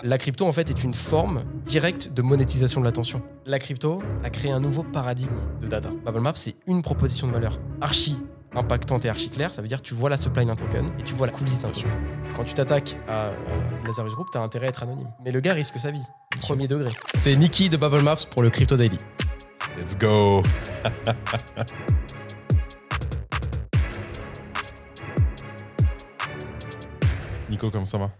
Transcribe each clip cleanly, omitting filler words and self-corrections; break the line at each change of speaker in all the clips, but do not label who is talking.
La crypto, en fait, est une forme directe de monétisation de l'attention. La crypto a créé un nouveau paradigme de data. BubbleMap, c'est une proposition de valeur archi impactante et archi claire. Ça veut dire que tu vois la supply d'un token et tu vois la coulisse d'un token. Quand tu t'attaques à Lazarus Group, tu as intérêt à être anonyme. Mais le gars risque sa vie, premier degré. C'est Niki de BubbleMaps pour le Crypto Daily.
Let's go. Nico, comment ça va?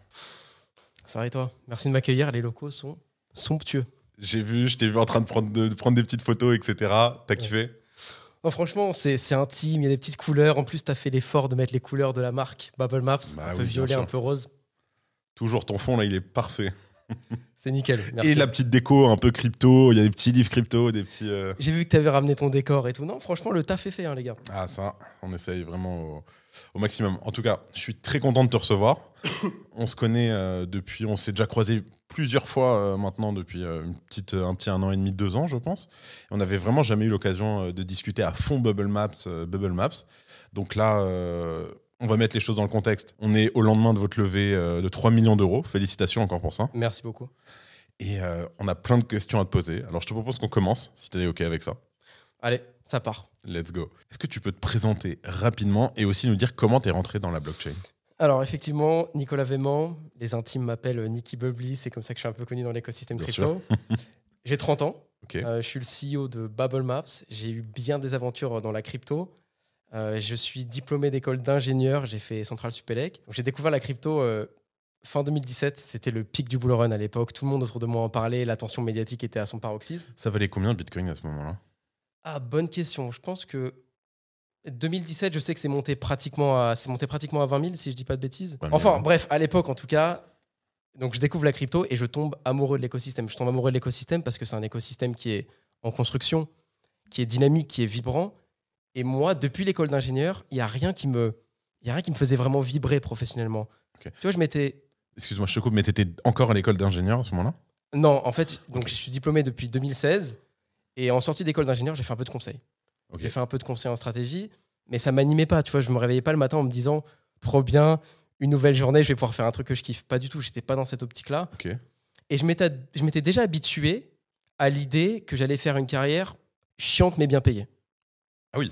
Ça va et toi? Merci de m'accueillir, les locaux sont somptueux.
Je t'ai vu en train de prendre des petites photos, etc. T'as kiffé?
Non, franchement, c'est intime, il y a des petites couleurs. En plus, t'as fait l'effort de mettre les couleurs de la marque BubbleMaps, un peu violet, un peu rose.
Toujours ton fond, là, il est parfait.
C'est nickel, merci.
Et la petite déco un peu crypto, il y a des petits livres crypto, des petits...
J'ai vu que t'avais ramené ton décor et tout. Non, franchement, le taf est fait, hein, les gars.
Ah, ça, on essaye vraiment au maximum. En tout cas, je suis très content de te recevoir. On se connaît depuis... On s'est déjà croisés plusieurs fois maintenant, depuis un petit 1 an et demi, 2 ans, je pense. Et on n'avait vraiment jamais eu l'occasion de discuter à fond BubbleMaps. Donc là... on va mettre les choses dans le contexte. On est au lendemain de votre levée de 3 millions d'euros. Félicitations encore pour ça.
Merci beaucoup.
Et on a plein de questions à te poser. Alors, je te propose qu'on commence, si tu es OK avec ça.
Allez, ça part.
Let's go. Est-ce que tu peux te présenter rapidement et aussi nous dire comment tu es rentré dans la blockchain?
Alors, effectivement, Nicolas Véman, les intimes m'appellent Niki Bubbly. C'est comme ça que je suis un peu connu dans l'écosystème crypto. J'ai 30 ans.
Okay.
Je suis le CEO de BubbleMaps. J'ai eu bien des aventures dans la crypto. Je suis diplômé d'école d'ingénieur, j'ai fait Centrale Supélec. J'ai découvert la crypto fin 2017, c'était le pic du bull run à l'époque. Tout le monde autour de moi en parlait, l'attention médiatique était à son paroxysme.
Ça valait combien de Bitcoin à ce moment-là?
Ah, bonne question. Je pense que 2017, je sais que c'est monté pratiquement à 20 000, si je dis pas de bêtises. Enfin, bref, à l'époque en tout cas. Donc je découvre la crypto et je tombe amoureux de l'écosystème. Je tombe amoureux de l'écosystème parce que c'est un écosystème qui est en construction, qui est dynamique, qui est vibrant. Et moi, depuis l'école d'ingénieur, il n'y a rien qui me faisait vraiment vibrer professionnellement.
Okay.
Tu vois, je m'étais...
Excuse-moi, je te coupe, mais tu étais encore à l'école d'ingénieur à ce moment-là?
Non, en fait, donc je suis diplômé depuis 2016. Et en sortie d'école d'ingénieur, j'ai fait un peu de conseil. Okay. J'ai fait un peu de conseil en stratégie, mais ça ne m'animait pas. Tu vois, je ne me réveillais pas le matin en me disant « Trop bien, une nouvelle journée, je vais pouvoir faire un truc que je kiffe ». Pas du tout, je n'étais pas dans cette optique-là.
Okay.
Et je m'étais déjà habitué à l'idée que j'allais faire une carrière chiante mais bien payée.
Ah oui.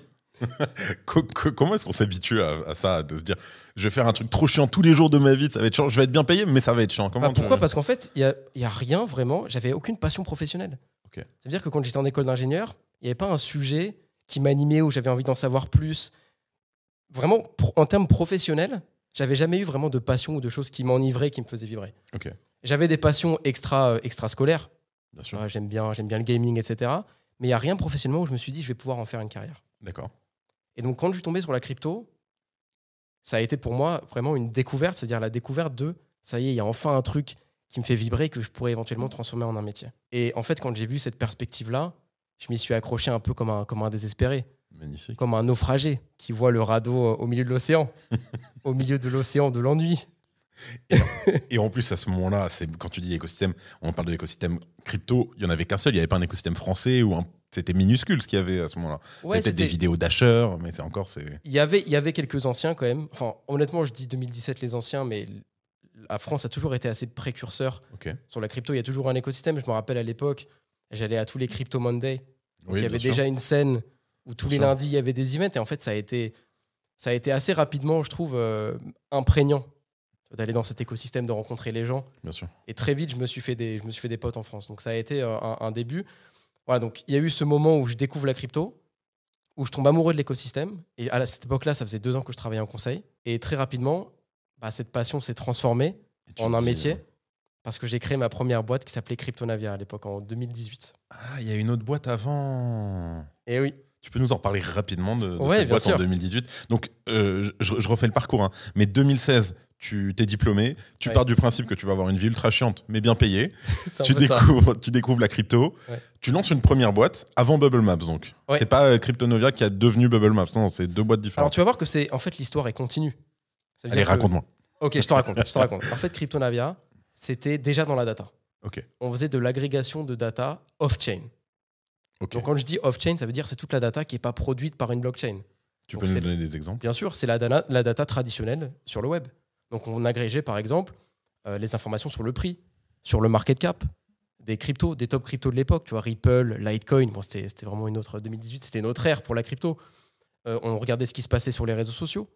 Comment est-ce qu'on s'habitue à ça, de se dire je vais faire un truc trop chiant tous les jours de ma vie, ça va être chiant, je vais être bien payé mais ça va être chiant?
Pourquoi? Parce qu'en fait il y a rien vraiment, j'avais aucune passion professionnelle.
Okay.
Ça veut dire que quand j'étais en école d'ingénieur, il n'y avait pas un sujet qui m'animait où j'avais envie d'en savoir plus. Vraiment, en termes professionnels, j'avais jamais eu vraiment de passion ou de choses qui m'enivraient, qui me faisaient vibrer.
Okay.
J'avais des passions extrascolaires.
Bien sûr.
J'aime bien le gaming, etc. Mais il n'y a rien professionnellement où je me suis dit je vais pouvoir en faire une carrière.
D'accord.
Et donc, quand je suis tombé sur la crypto, ça a été pour moi vraiment une découverte, c'est-à-dire la découverte de ça y est, il y a enfin un truc qui me fait vibrer que je pourrais éventuellement transformer en un métier. Et en fait, quand j'ai vu cette perspective-là, je m'y suis accroché un peu comme un désespéré.
Magnifique.
Comme un naufragé qui voit le radeau au milieu de l'océan, au milieu de l'océan de l'ennui.
Et en plus, à ce moment-là, quand tu dis écosystème, on parle de l'écosystème crypto, il n'y en avait qu'un seul, il n'y avait pas un écosystème français ou c'était minuscule ce qu'il y avait à ce moment-là.
Ouais,
peut-être des vidéos d'acheteurs, mais c'est encore...
Il y avait quelques anciens quand même. Enfin, honnêtement, je dis 2017 les anciens, mais la France a toujours été assez précurseur sur la crypto. Il y a toujours un écosystème. Je me rappelle à l'époque, j'allais à tous les Crypto Monday. Il y avait déjà une scène où tous les lundis, il y avait des events. Et en fait, ça a été assez rapidement, je trouve, imprégnant d'aller dans cet écosystème, de rencontrer les gens.
Bien sûr.
Et très vite, je me suis fait des potes en France. Donc ça a été un début. Voilà, donc il y a eu ce moment où je découvre la crypto, où je tombe amoureux de l'écosystème. Et à cette époque-là, ça faisait 2 ans que je travaillais en conseil. Et très rapidement, cette passion s'est transformée en un métier. Parce que j'ai créé ma première boîte qui s'appelait Cryptonavia à l'époque, en 2018.
Ah, il y a une autre boîte avant.
Et oui.
Tu peux nous en parler rapidement de cette boîte
sûr.
En 2018. Donc, je refais le parcours. Hein. Mais 2016, tu t'es diplômé. Tu pars du principe que tu vas avoir une vie ultra chiante, mais bien payée. tu découvres la crypto. Ouais. Tu lances une première boîte avant BubbleMaps. Donc, c'est pas Cryptonavia qui a devenu BubbleMaps. Non, c'est 2 boîtes différentes.
Alors, tu vas voir que en fait, l'histoire est continue.
Allez, raconte-moi.
Ok, je te raconte. En fait, Cryptonavia, c'était déjà dans la data.
Okay.
On faisait de l'agrégation de data off-chain. Okay. Donc, quand je dis off-chain, ça veut dire que c'est toute la data qui n'est pas produite par une blockchain.
Tu peux nous donner des exemples?
Bien sûr, c'est la data traditionnelle sur le web. Donc, on agrégeait, par exemple, les informations sur le prix, sur le market cap, des cryptos, des top cryptos de l'époque. Tu vois, Ripple, Litecoin, bon, c'était vraiment une autre 2018, c'était une autre ère pour la crypto. On regardait ce qui se passait sur les réseaux sociaux,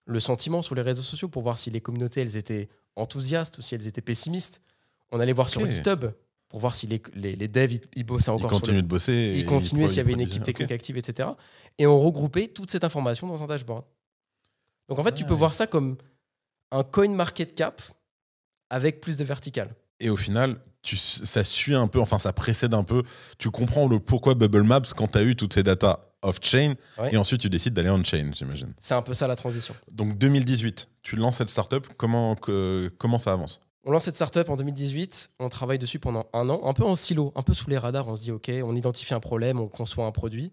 le sentiment sur les réseaux sociaux pour voir si les communautés, elles étaient enthousiastes ou si elles étaient pessimistes. On allait voir sur GitHub pour voir si les devs, ils bossaient encore
sur le... de bosser.
Ils continuaient s'il y avait une équipe technique active, etc. Et on regroupait toute cette information dans un dashboard. Donc en fait, tu peux voir ça comme un coin market cap avec plus de vertical.
Et au final, ça suit un peu, enfin ça précède un peu. Tu comprends le pourquoi Bubble Maps quand tu as eu toutes ces datas off-chain et ensuite tu décides d'aller on-chain, j'imagine.
C'est un peu ça la transition.
Donc 2018, tu lances cette startup. Comment ça avance?
On lance cette startup en 2018. On travaille dessus pendant 1 an, un peu en silo, un peu sous les radars. On se dit, OK, on identifie un problème, on conçoit un produit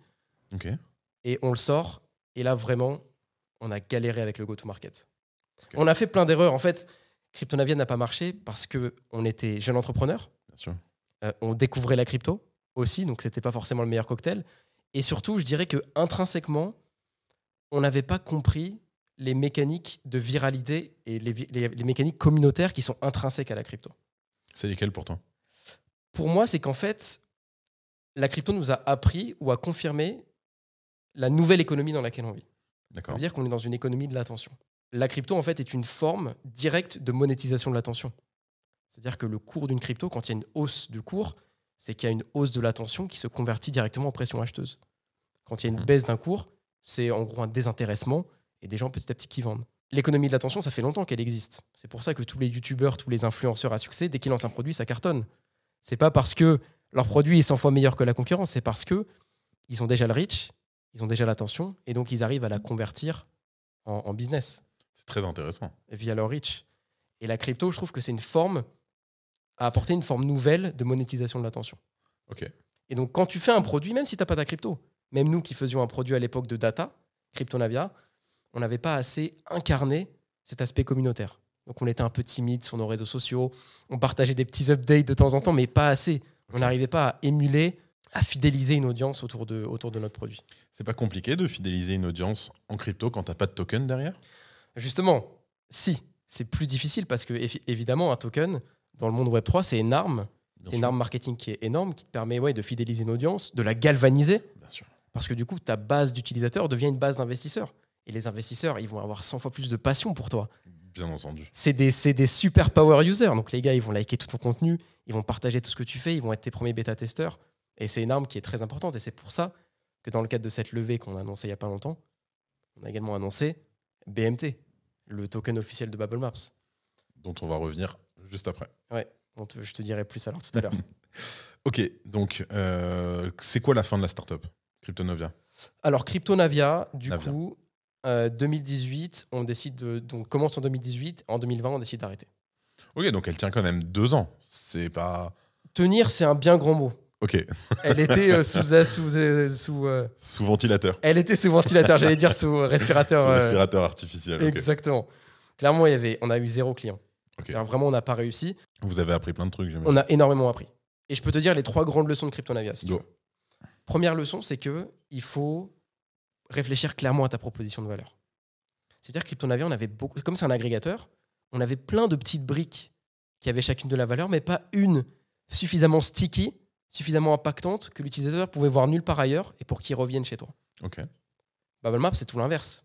et on le sort. Et là, vraiment, on a galéré avec le go-to-market. On a fait plein d'erreurs. En fait, Cryptonavia n'a pas marché parce qu'on était jeune entrepreneur.
Bien sûr.
On découvrait la crypto aussi, donc c'était pas forcément le meilleur cocktail. Et surtout, je dirais qu'intrinsèquement, on n'avait pas compris les mécaniques de viralité et les mécaniques communautaires qui sont intrinsèques à la crypto.
C'est lesquelles pour toi?
Pour moi, c'est qu'en fait, la crypto nous a appris ou a confirmé la nouvelle économie dans laquelle on vit.
D'accord.
Ça veut dire qu'on est dans une économie de l'attention. La crypto, en fait, est une forme directe de monétisation de l'attention. C'est-à-dire que le cours d'une crypto, quand il y a une hausse du cours, c'est qu'il y a une hausse de l'attention qui se convertit directement en pression acheteuse. Quand il y a une baisse d'un cours, c'est en gros un désintéressement et des gens petit à petit qui vendent. L'économie de l'attention, ça fait longtemps qu'elle existe. C'est pour ça que tous les youtubeurs, tous les influenceurs à succès, dès qu'ils lancent un produit, ça cartonne. C'est pas parce que leur produit est 100 fois meilleur que la concurrence, c'est parce qu'ils ont déjà le reach, ils ont déjà l'attention et donc ils arrivent à la convertir en business.
C'est très intéressant.
Via leur reach. Et la crypto, je trouve que c'est une forme à apporter une forme nouvelle de monétisation de l'attention.
Ok.
Et donc, quand tu fais un produit, même si tu n'as pas ta crypto, même nous qui faisions un produit à l'époque de data, Cryptonavia, on n'avait pas assez incarné cet aspect communautaire. Donc, on était un peu timide sur nos réseaux sociaux, on partageait des petits updates de temps en temps, mais pas assez. On n'arrivait pas à émuler, à fidéliser une audience autour de notre produit.
C'est pas compliqué de fidéliser une audience en crypto quand tu n'as pas de token derrière?
Justement, si. C'est plus difficile parce que, évidemment, un token, dans le monde Web3, c'est une arme. C'est une arme marketing qui est énorme, qui te permet de fidéliser une audience, de la galvaniser.
Bien sûr.
Parce que du coup, ta base d'utilisateurs devient une base d'investisseurs. Et les investisseurs, ils vont avoir 100 fois plus de passion pour toi.
Bien entendu.
C'est des super power users. Donc les gars, ils vont liker tout ton contenu, ils vont partager tout ce que tu fais, ils vont être tes premiers bêta-testeurs. Et c'est une arme qui est très importante. Et c'est pour ça que dans le cadre de cette levée qu'on a annoncée il n'y a pas longtemps, on a également annoncé BMT, le token officiel de Bubble Maps.
Dont on va revenir juste après.
Ouais, je te dirai plus alors tout à l'heure.
Ok, donc c'est quoi la fin de la startup Cryptonavia?
Alors Cryptonavia, du coup, 2018, on commence en 2018, en 2020, on décide d'arrêter.
Ok, donc elle tient quand même 2 ans. C'est pas...
Tenir, c'est un bien grand mot.
Ok.
Elle était sous
ventilateur.
Elle était sous ventilateur, j'allais dire sous respirateur.
Sous respirateur artificiel.
Exactement. Okay. Clairement, on a eu 0 client. Okay. Vraiment, on n'a pas réussi.
Vous avez appris plein de trucs, j'imagine.
On a énormément appris. Et je peux te dire les 3 grandes leçons de Cryptonavia, si tu veux. Première leçon, c'est qu'il faut réfléchir clairement à ta proposition de valeur. C'est-à-dire que Cryptonavia, on avait beaucoup, comme c'est un agrégateur, on avait plein de petites briques qui avaient chacune de la valeur, mais pas une suffisamment sticky, suffisamment impactante que l'utilisateur pouvait voir nulle part ailleurs et pour qu'il revienne chez toi.
Okay.
Bubble Maps, c'est tout l'inverse.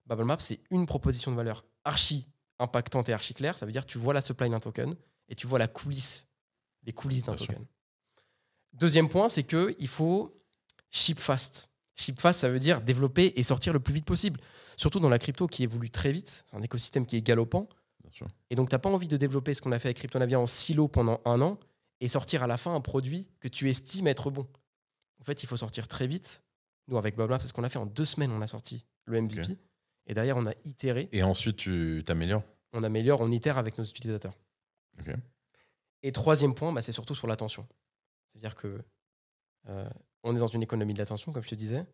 Bubble Maps, c'est une proposition de valeur archi impactante et archi claire. Ça veut dire que tu vois la supply d'un token et tu vois les coulisses d'un token. Deuxième point, c'est qu'il faut ship fast. Ship fast, ça veut dire développer et sortir le plus vite possible. Surtout dans la crypto qui évolue très vite. C'est un écosystème qui est galopant. Et donc, tu n'as pas envie de développer ce qu'on a fait avec Cryptonavia en silo pendant 1 an et sortir à la fin un produit que tu estimes être bon. En fait, il faut sortir très vite. Nous, avec Bubble Maps, c'est ce qu'on a fait en 2 semaines. On a sorti le MVP. Okay. Et derrière, on a itéré.
Et ensuite, tu t'améliores?
On améliore, on itère avec nos utilisateurs.
Okay.
Et troisième point, c'est surtout sur l'attention. C'est-à-dire que on est dans une économie de l'attention, comme je te disais.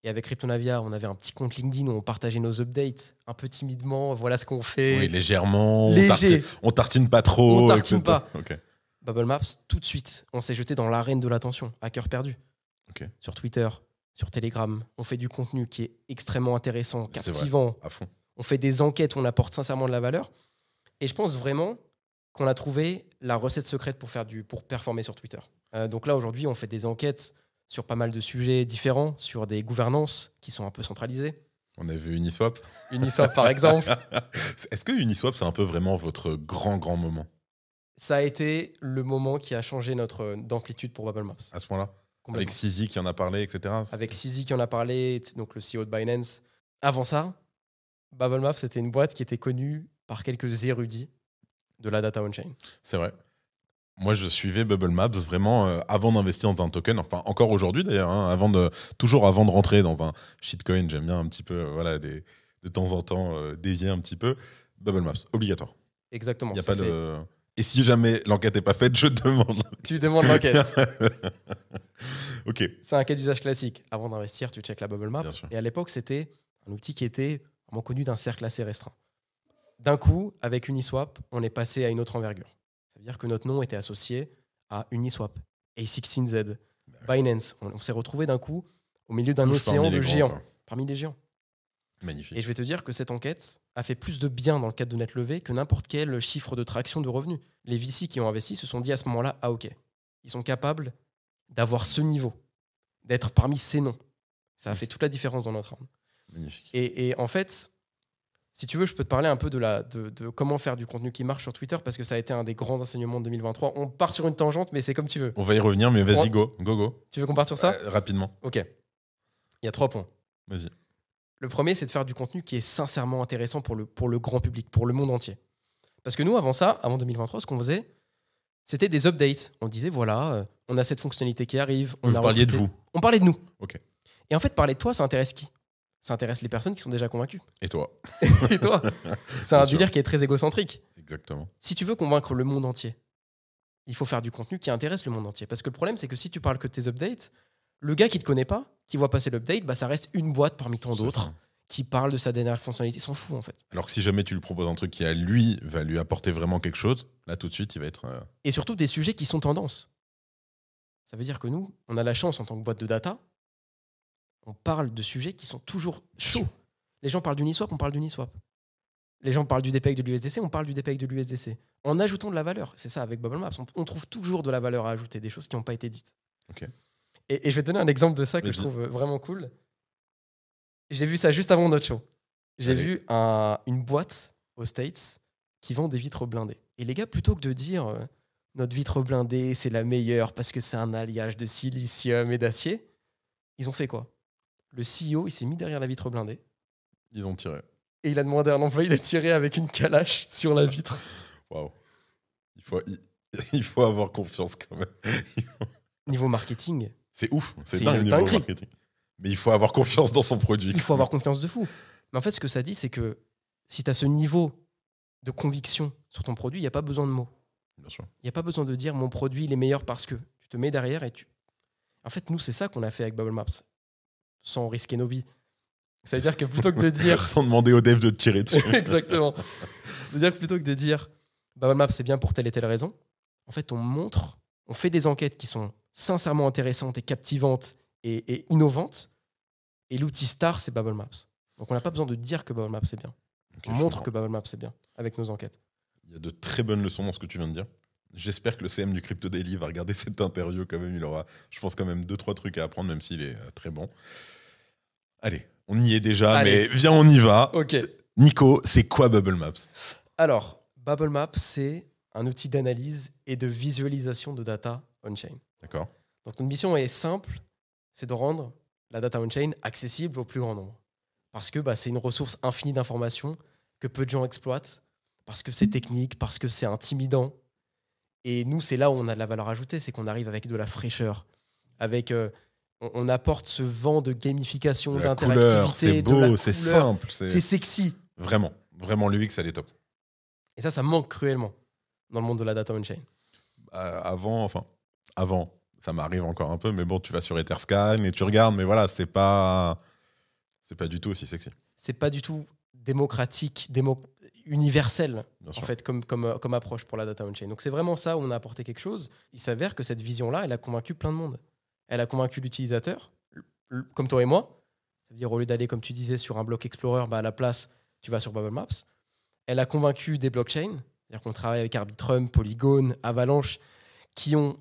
Et avec Cryptonavia, on avait un petit compte LinkedIn où on partageait nos updates un peu timidement. Voilà ce qu'on fait.
Oui, légèrement.
Léger.
On tartine pas trop.
On tartine pas.
Okay.
Bubble Maps, tout de suite, on s'est jeté dans l'arène de l'attention, à cœur perdu.
Okay.
Sur Twitter, sur Telegram, on fait du contenu qui est extrêmement intéressant, captivant.
À fond.
On fait des enquêtes où on apporte sincèrement de la valeur. Et je pense vraiment qu'on a trouvé la recette secrète pour performer sur Twitter. Donc là, aujourd'hui, on fait des enquêtes sur pas mal de sujets différents, sur des gouvernances qui sont un peu centralisées.
On a vu Uniswap.
Uniswap, par exemple.
Est-ce que Uniswap, c'est un peu vraiment votre grand moment?
Ça a été le moment qui a changé notre d'amplitude pour Bubble Maps.
À ce point-là? Avec CZ qui en a parlé, etc.
Avec CZ qui en a parlé, donc le CEO de Binance. Avant ça, Bubble Maps, c'était une boîte qui était connue par quelques érudits de la data on-chain.
C'est vrai. Moi, je suivais Bubble Maps vraiment avant d'investir dans un token. Enfin, encore aujourd'hui d'ailleurs. Hein, toujours avant de rentrer dans un shitcoin, j'aime bien un petit peu, de temps en temps, dévier un petit peu. Bubble Maps, obligatoire.
Exactement.
Il y a pas de... Et si jamais l'enquête n'est pas faite, je demande.
Tu demandes l'enquête.
Ok.
C'est un cas d'usage classique. Avant d'investir, tu checkes la Bubble Map.
Bien sûr.
Et à l'époque, c'était un outil qui était vraiment connu d'un cercle assez restreint. D'un coup, avec Uniswap, on est passé à une autre envergure. Ça veut dire que notre nom était associé à Uniswap, A16Z, Binance. On s'est retrouvé d'un coup au milieu d'un océan de géants, parmi les géants.
Magnifique.
Et je vais te dire que cette enquête a fait plus de bien dans le cadre de NetLevé que n'importe quel chiffre de traction de revenus. Les VC qui ont investi se sont dit à ce moment-là, ah ok, ils sont capables d'avoir ce niveau, d'être parmi ces noms. Ça a fait toute la différence dans notre round.
Magnifique.
Et en fait, si tu veux, je peux te parler un peu de comment faire du contenu qui marche sur Twitter, parce que ça a été un des grands enseignements de 2023. On part sur une tangente, mais c'est comme tu veux.
On va y revenir, mais vas-y, go.
Tu veux qu'on parte sur ça?
Rapidement.
Ok. Il y a 3 points.
Vas-y.
Le premier, c'est de faire du contenu qui est sincèrement intéressant pour le grand public, pour le monde entier. Parce que nous, avant ça, avant 2023, ce qu'on faisait, c'était des updates. On disait, voilà, on a cette fonctionnalité qui arrive.
Vous parliez de vous.
On parlait de nous.
Ok.
Et en fait, parler de toi, ça intéresse qui? Ça intéresse les personnes qui sont déjà convaincues.
Et toi?
Et toi? C'est un délire qui est très égocentrique.
Exactement.
Si tu veux convaincre le monde entier, il faut faire du contenu qui intéresse le monde entier. Parce que le problème, c'est que si tu parles que de tes updates, le gars qui ne te connaît pas, qui voit passer l'update, bah, ça reste une boîte parmi tant d'autres qui parle de sa dernière fonctionnalité. Il s'en fout, en fait.
Alors que si jamais tu lui proposes un truc qui, à lui, va lui apporter vraiment quelque chose, là, tout de suite, il va être...
Et surtout des sujets qui sont tendances. Ça veut dire que nous, on a la chance, en tant que boîte de data, on parle de sujets qui sont toujours chauds. Les gens parlent d'Uniswap, on parle d'Uniswap. Les gens parlent du DPEG de l'USDC, on parle du DPEG de l'USDC. En ajoutant de la valeur. C'est ça, avec Bubble Maps. On trouve toujours de la valeur à ajouter, des choses qui n'ont pas été dites.
Ok.
Et je vais te donner un exemple de ça que je trouve vraiment cool. J'ai vu ça juste avant notre show. J'ai vu une boîte aux States qui vend des vitres blindées. Et les gars, plutôt que de dire notre vitre blindée, c'est la meilleure parce que c'est un alliage de silicium et d'acier, ils ont fait quoi? Le CEO, il s'est mis derrière la vitre blindée.
Ils ont tiré.
Et il a demandé à un employé de tirer avec une calache sur la vitre.
Waouh. Il faut avoir confiance quand même.
Niveau marketing.
C'est ouf. C'est dingue niveau marketing. Mais il faut avoir confiance dans son produit.
Il faut avoir confiance de fou. Mais en fait, ce que ça dit, c'est que si tu as ce niveau de conviction sur ton produit, il n'y a pas besoin de mots.
Bien sûr.
Il n'y a pas besoin de dire mon produit il est meilleur parce que. Tu te mets derrière et tu... En fait, nous, c'est ça qu'on a fait avec Bubble Maps. Sans risquer nos vies. Ça veut dire que plutôt que de dire...
Sans demander aux devs de te tirer dessus.
Exactement. Ça veut dire que plutôt que de dire Bubble Maps, c'est bien pour telle et telle raison, en fait, on fait des enquêtes qui sont sincèrement intéressantes et captivantes et innovantes. Et l'outil star, c'est Bubble Maps. Donc, on n'a pas besoin de dire que Bubble Maps, c'est bien. On montre que Bubble Maps, c'est bien avec nos enquêtes.
Il y a de très bonnes leçons dans ce que tu viens de dire. J'espère que le CM du Crypto Daily va regarder cette interview quand même. Il aura, je pense, quand même 2-3 trucs à apprendre, même s'il est très bon. Allez, on y est déjà, mais viens, on y va.
Ok.
Nico, c'est quoi Bubble Maps?
Alors, Bubble Maps, c'est un outil d'analyse et de visualisation de data on-chain.
D'accord.
Donc, notre mission est simple, c'est de rendre la data on-chain accessible au plus grand nombre. Parce que c'est une ressource infinie d'informations que peu de gens exploitent, parce que c'est technique, parce que c'est intimidant. Et nous, c'est là où on a de la valeur ajoutée, c'est qu'on arrive avec de la fraîcheur, avec... on apporte ce vent de gamification, d'interactivité.
C'est beau, c'est simple.
C'est sexy.
Vraiment, vraiment, l'UX, elle est top.
Et ça manque cruellement dans le monde de la data on-chain.
Avant, ça m'arrive encore un peu, mais bon, tu vas sur Etherscan et tu regardes, mais voilà, c'est pas du tout aussi sexy.
C'est pas du tout démocratique, universel, en fait, comme approche pour la data on-chain. Donc c'est vraiment ça où on a apporté quelque chose. Il s'avère que cette vision-là, elle a convaincu plein de monde. Elle a convaincu l'utilisateur, comme toi et moi. Ça veut dire, au lieu d'aller, comme tu disais, sur un bloc Explorer, à la place, tu vas sur Bubble Maps. Elle a convaincu des blockchains, c'est-à-dire qu'on travaille avec Arbitrum, Polygon, Avalanche, qui ont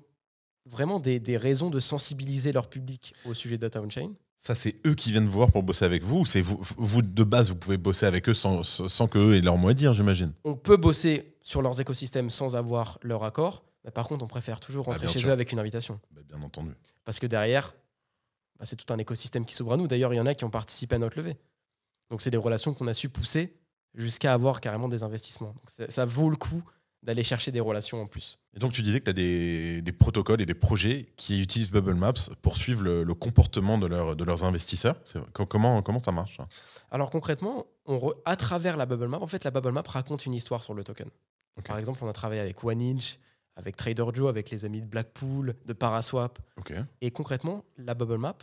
vraiment des raisons de sensibiliser leur public au sujet de data on-chain.
Ça, c'est eux qui viennent vous voir pour bosser avec vous, ou c'est vous, de base, vous pouvez bosser avec eux sans qu'eux aient leur mot à dire, j'imagine?
On peut bosser sur leurs écosystèmes sans avoir leur accord. Mais par contre, on préfère toujours rentrer chez eux avec une invitation.
Bien entendu.
Parce que derrière, c'est tout un écosystème qui s'ouvre à nous. D'ailleurs, il y en a qui ont participé à notre levée. Donc, c'est des relations qu'on a su pousser jusqu'à avoir carrément des investissements. Donc, ça vaut le coup d'aller chercher des relations en plus.
Et donc, tu disais que tu as des protocoles et des projets qui utilisent Bubble Maps pour suivre le comportement de leurs investisseurs. Comment ça marche, ça?
Alors, concrètement, à travers la Bubble Map, en fait, la Bubble Map raconte une histoire sur le token. Okay. Par exemple, on a travaillé avec OneInch, avec TraderJoe, avec les amis de Blackpool, de Paraswap.
Okay.
Et concrètement, la Bubble Map,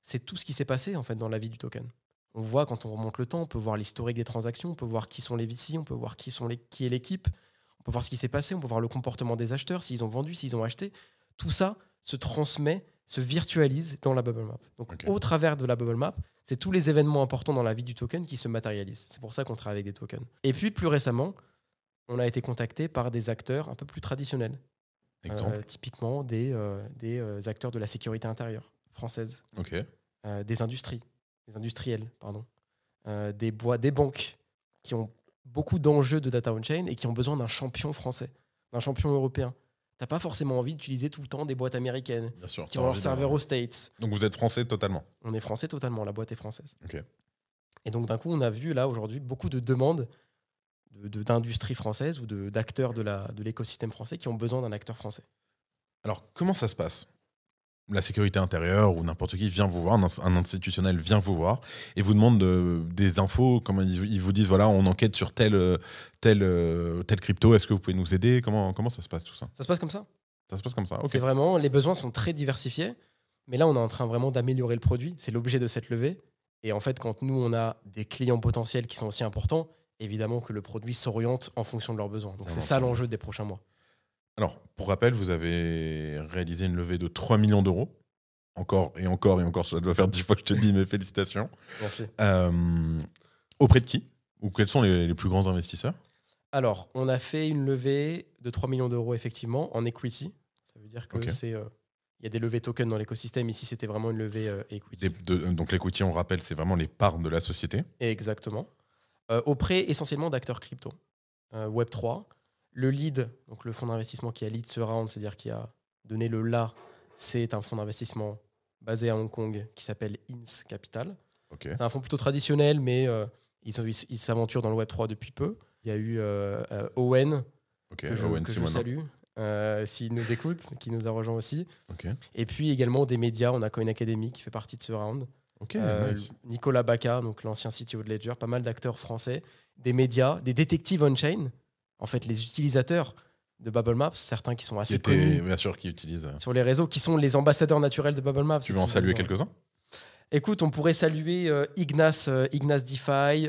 c'est tout ce qui s'est passé en fait, dans la vie du token. On voit quand on remonte le temps, on peut voir l'historique des transactions, on peut voir qui sont les VC, on peut voir qui est l'équipe, on peut voir ce qui s'est passé, on peut voir le comportement des acheteurs, s'ils ont vendu, s'ils ont acheté. Tout ça se transmet, se virtualise dans la Bubble Map. Donc, au travers de la Bubble Map, c'est tous les événements importants dans la vie du token qui se matérialisent. C'est pour ça qu'on travaille avec des tokens. Et puis, plus récemment, on a été contacté par des acteurs un peu plus traditionnels. Typiquement des acteurs de la sécurité intérieure française.
Okay.
Des industriels, des banques qui ont beaucoup d'enjeux de data on-chain et qui ont besoin d'un champion français, d'un champion européen. Tu n'as pas forcément envie d'utiliser tout le temps des boîtes américaines qui ont leur serveur aux States.
Donc vous êtes français totalement?
On est français totalement, la boîte est française.
Okay.
Et donc d'un coup, on a vu là aujourd'hui beaucoup de demandes d'industrie française ou d'acteurs de l'écosystème français qui ont besoin d'un acteur français.
Alors, comment ça se passe? La sécurité intérieure ou n'importe qui vient vous voir, un institutionnel vient vous voir et vous demande des infos, comment ils vous disent, voilà, on enquête sur tel crypto, est-ce que vous pouvez nous aider? Comment ça se passe tout ça?
Ça se passe comme ça.
Ça se passe comme ça, ok.
C'est vraiment, les besoins sont très diversifiés, mais là, on est en train vraiment d'améliorer le produit. C'est l'objet de cette levée. Et en fait, quand nous, on a des clients potentiels qui sont aussi importants, évidemment que le produit s'oriente en fonction de leurs besoins. Donc, c'est ça l'enjeu des prochains mois.
Alors, pour rappel, vous avez réalisé une levée de 3 millions d'euros. Encore et encore et encore, ça doit faire 10 fois que je te le dis, mais félicitations.
Merci.
Auprès de qui? Ou quels sont les plus grands investisseurs?
Alors, on a fait une levée de 3 millions d'euros, effectivement, en equity. Ça veut dire que il y a des levées tokens dans l'écosystème. Ici, c'était vraiment une levée equity.
Donc, l'equity, on rappelle, c'est vraiment les parts de la société.
Exactement. Auprès essentiellement d'acteurs crypto. Web3. Le lead, donc le fonds d'investissement qui a lead ce round, c'est-à-dire qui a donné le là, c'est un fonds d'investissement basé à Hong Kong qui s'appelle INS Capital.
Okay.
C'est un fonds plutôt traditionnel, mais ils s'aventurent dans le Web3 depuis peu. Il y a eu Owen, que je salue, s'il nous écoute, qui nous a rejoint aussi.
Okay.
Et puis également des médias, on a Coin Academy qui fait partie de ce round.
Nice.
Nicolas Bacca, donc l'ancien CTO de Ledger, pas mal d'acteurs français, des médias, des détectives on-chain. En fait, les utilisateurs de Bubble Maps, certains qui sont assez connus,
bien sûr, qui utilisent
sur les réseaux, qui sont les ambassadeurs naturels de Bubble Maps.
Tu veux en saluer quelques-uns?
Écoute, on pourrait saluer Ignace DeFi,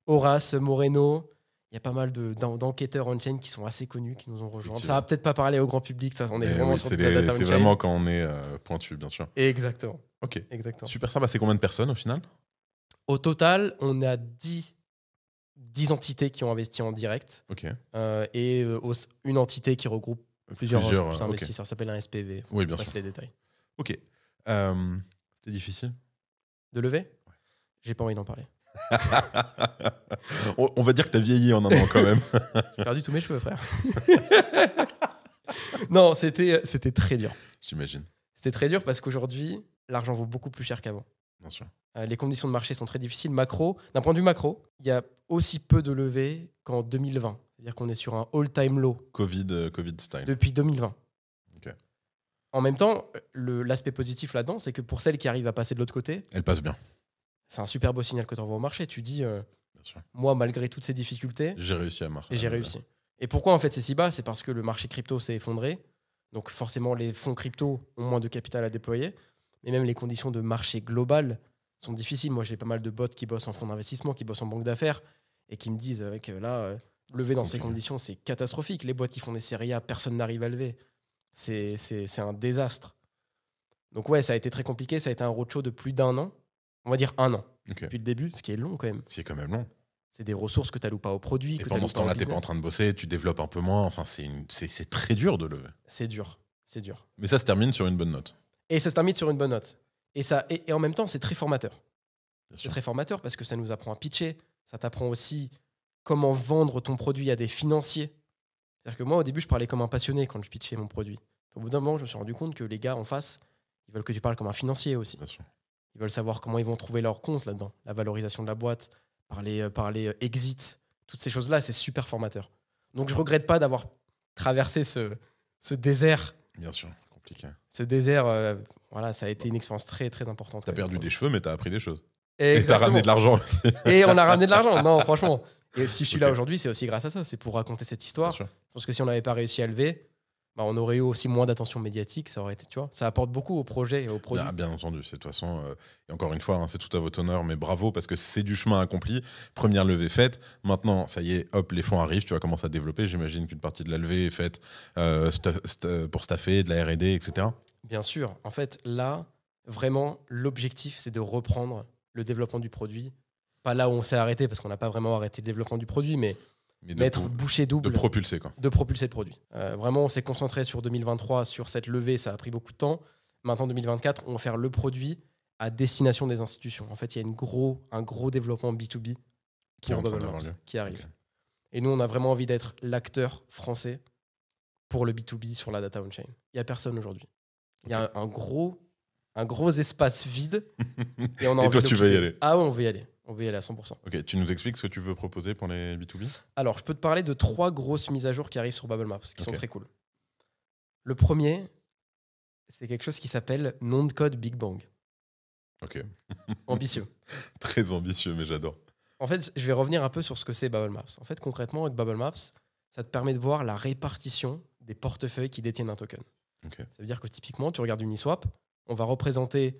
Horace Moreno. Il y a pas mal d'enquêteurs on-chain qui sont assez connus, qui nous ont rejoints. Ça va peut-être pas parler au grand public, ça, on est vraiment sur la data on-chain.
C'est vraiment quand on est pointu, bien sûr.
Exactement.
Ok.
Exactement.
Super, ça. C'est combien de personnes au final?
Au total, on a 10 entités qui ont investi en direct.
Okay.
Et une entité qui regroupe plusieurs investisseurs. Ça s'appelle un SPV.
Oui, bien sûr.
Les détails.
Ok. C'était difficile
de lever? Ouais. J'ai pas envie d'en parler.
On va dire que t'as vieilli en un an quand même.
J'ai perdu tous mes cheveux, frère. Non, c'était très dur.
J'imagine.
C'était très dur parce qu'aujourd'hui, l'argent vaut beaucoup plus cher qu'avant.
Bien sûr.
Les conditions de marché sont très difficiles. D'un point de vue macro, il y a aussi peu de levées qu'en 2020. C'est-à-dire qu'on est sur un all-time low.
Covid style.
Depuis 2020.
Okay.
En même temps, l'aspect positif là-dedans, c'est que pour celles qui arrivent à passer de l'autre côté,
elles passent bien.
C'est un super beau signal que tu envoies au marché. Tu dis, moi, malgré toutes ces difficultés,
j'ai réussi à marcher.
Et j'ai réussi. Et pourquoi en fait c'est si bas? C'est parce que le marché crypto s'est effondré. Donc forcément, les fonds crypto ont moins de capital à déployer. Mais même les conditions de marché global sont difficiles. Moi, j'ai pas mal de bots qui bossent en fonds d'investissement, qui bossent en banque d'affaires et qui me disent que là, lever dans ces conditions, c'est catastrophique. Les boîtes qui font des séries A, personne n'arrive à lever. C'est un désastre. Donc ouais, ça a été très compliqué. Ça a été un roadshow de plus d'1 an. On va dire 1 an. Depuis le début, ce qui est long quand même.
Ce qui est quand même long.
C'est des ressources que tu alloues pas au produit.
Et
que
pendant ce temps-là, tu n'es pas en train de bosser, tu développes un peu moins. Enfin, c'est très dur de lever.
C'est dur.
Mais ça se termine sur une bonne note.
Et ça se termine sur une bonne note. Et en même temps, c'est très formateur.
Bien
C'est
sûr.
très formateur parce que ça nous apprend à pitcher. Ça t'apprend aussi comment vendre ton produit à des financiers. C'est-à-dire que moi, au début, je parlais comme un passionné quand je pitchais mon produit. Au bout d'un moment, je me suis rendu compte que les gars en face, ils veulent que tu parles comme un financier aussi.
Bien sûr.
Ils veulent savoir comment ils vont trouver leur compte là-dedans. La valorisation de la boîte, parler exit, toutes ces choses-là, c'est super formateur. Donc, je regrette pas d'avoir traversé ce désert.
Bien sûr, compliqué.
Ce désert, voilà, ça a été une expérience très, très importante.
T'as perdu des cheveux, mais t'as appris des choses.
Exactement.
Et t'as ramené de l'argent.
Et on a ramené de l'argent, non, franchement. Et si je suis là aujourd'hui, c'est aussi grâce à ça. C'est pour raconter cette histoire.
Bien sûr.
Parce que si on n'avait pas réussi à lever, bah, on aurait eu aussi moins d'attention médiatique. Ça aurait été, tu vois, ça apporte beaucoup au projet et au produit.
Bien entendu, c'est de toute façon, et encore une fois, hein, c'est tout à votre honneur, mais bravo parce que c'est du chemin accompli. Première levée faite, maintenant, ça y est, hop, les fonds arrivent, tu vas commencer à développer. J'imagine qu'une partie de la levée est faite pour staffer, de la R&D, etc.
Bien sûr, en fait, là, vraiment, l'objectif, c'est de reprendre le développement du produit. Pas là où on s'est arrêté, parce qu'on n'a pas vraiment arrêté le développement du produit, mais mettre bouchée double.
De propulser, quoi.
De propulser le produit. Vraiment, on s'est concentré sur 2023, sur cette levée, ça a pris beaucoup de temps. Maintenant, 2024, on va faire le produit à destination des institutions. En fait, il y a un gros développement B2B
Qui est en train
Bubble
d'avoir
Maps
lieu.
qui arrive.
Ok.
Et nous, on a vraiment envie d'être l'acteur français pour le B2B sur la data on-chain. Il n'y a personne aujourd'hui. Il y a un gros espace vide. Et, on a
Et
envie
toi, tu veux y
d'occuper.
aller.
Ah ouais, on veut y aller. On veut y aller à 100%.
Ok, tu nous expliques ce que tu veux proposer pour les B2B?
Alors, je peux te parler de 3 grosses mises à jour qui arrivent sur Bubble Maps, qui sont
Ok.
très cool. Le premier, c'est quelque chose qui s'appelle nom de code Big Bang.
Ok.
Ambitieux.
Très ambitieux, mais j'adore.
En fait, je vais revenir un peu sur ce que c'est Bubble Maps. En fait, concrètement, avec Bubble Maps, ça te permet de voir la répartition des portefeuilles qui détiennent un token.
Ok.
Ça veut dire que typiquement, tu regardes Uniswap, on va représenter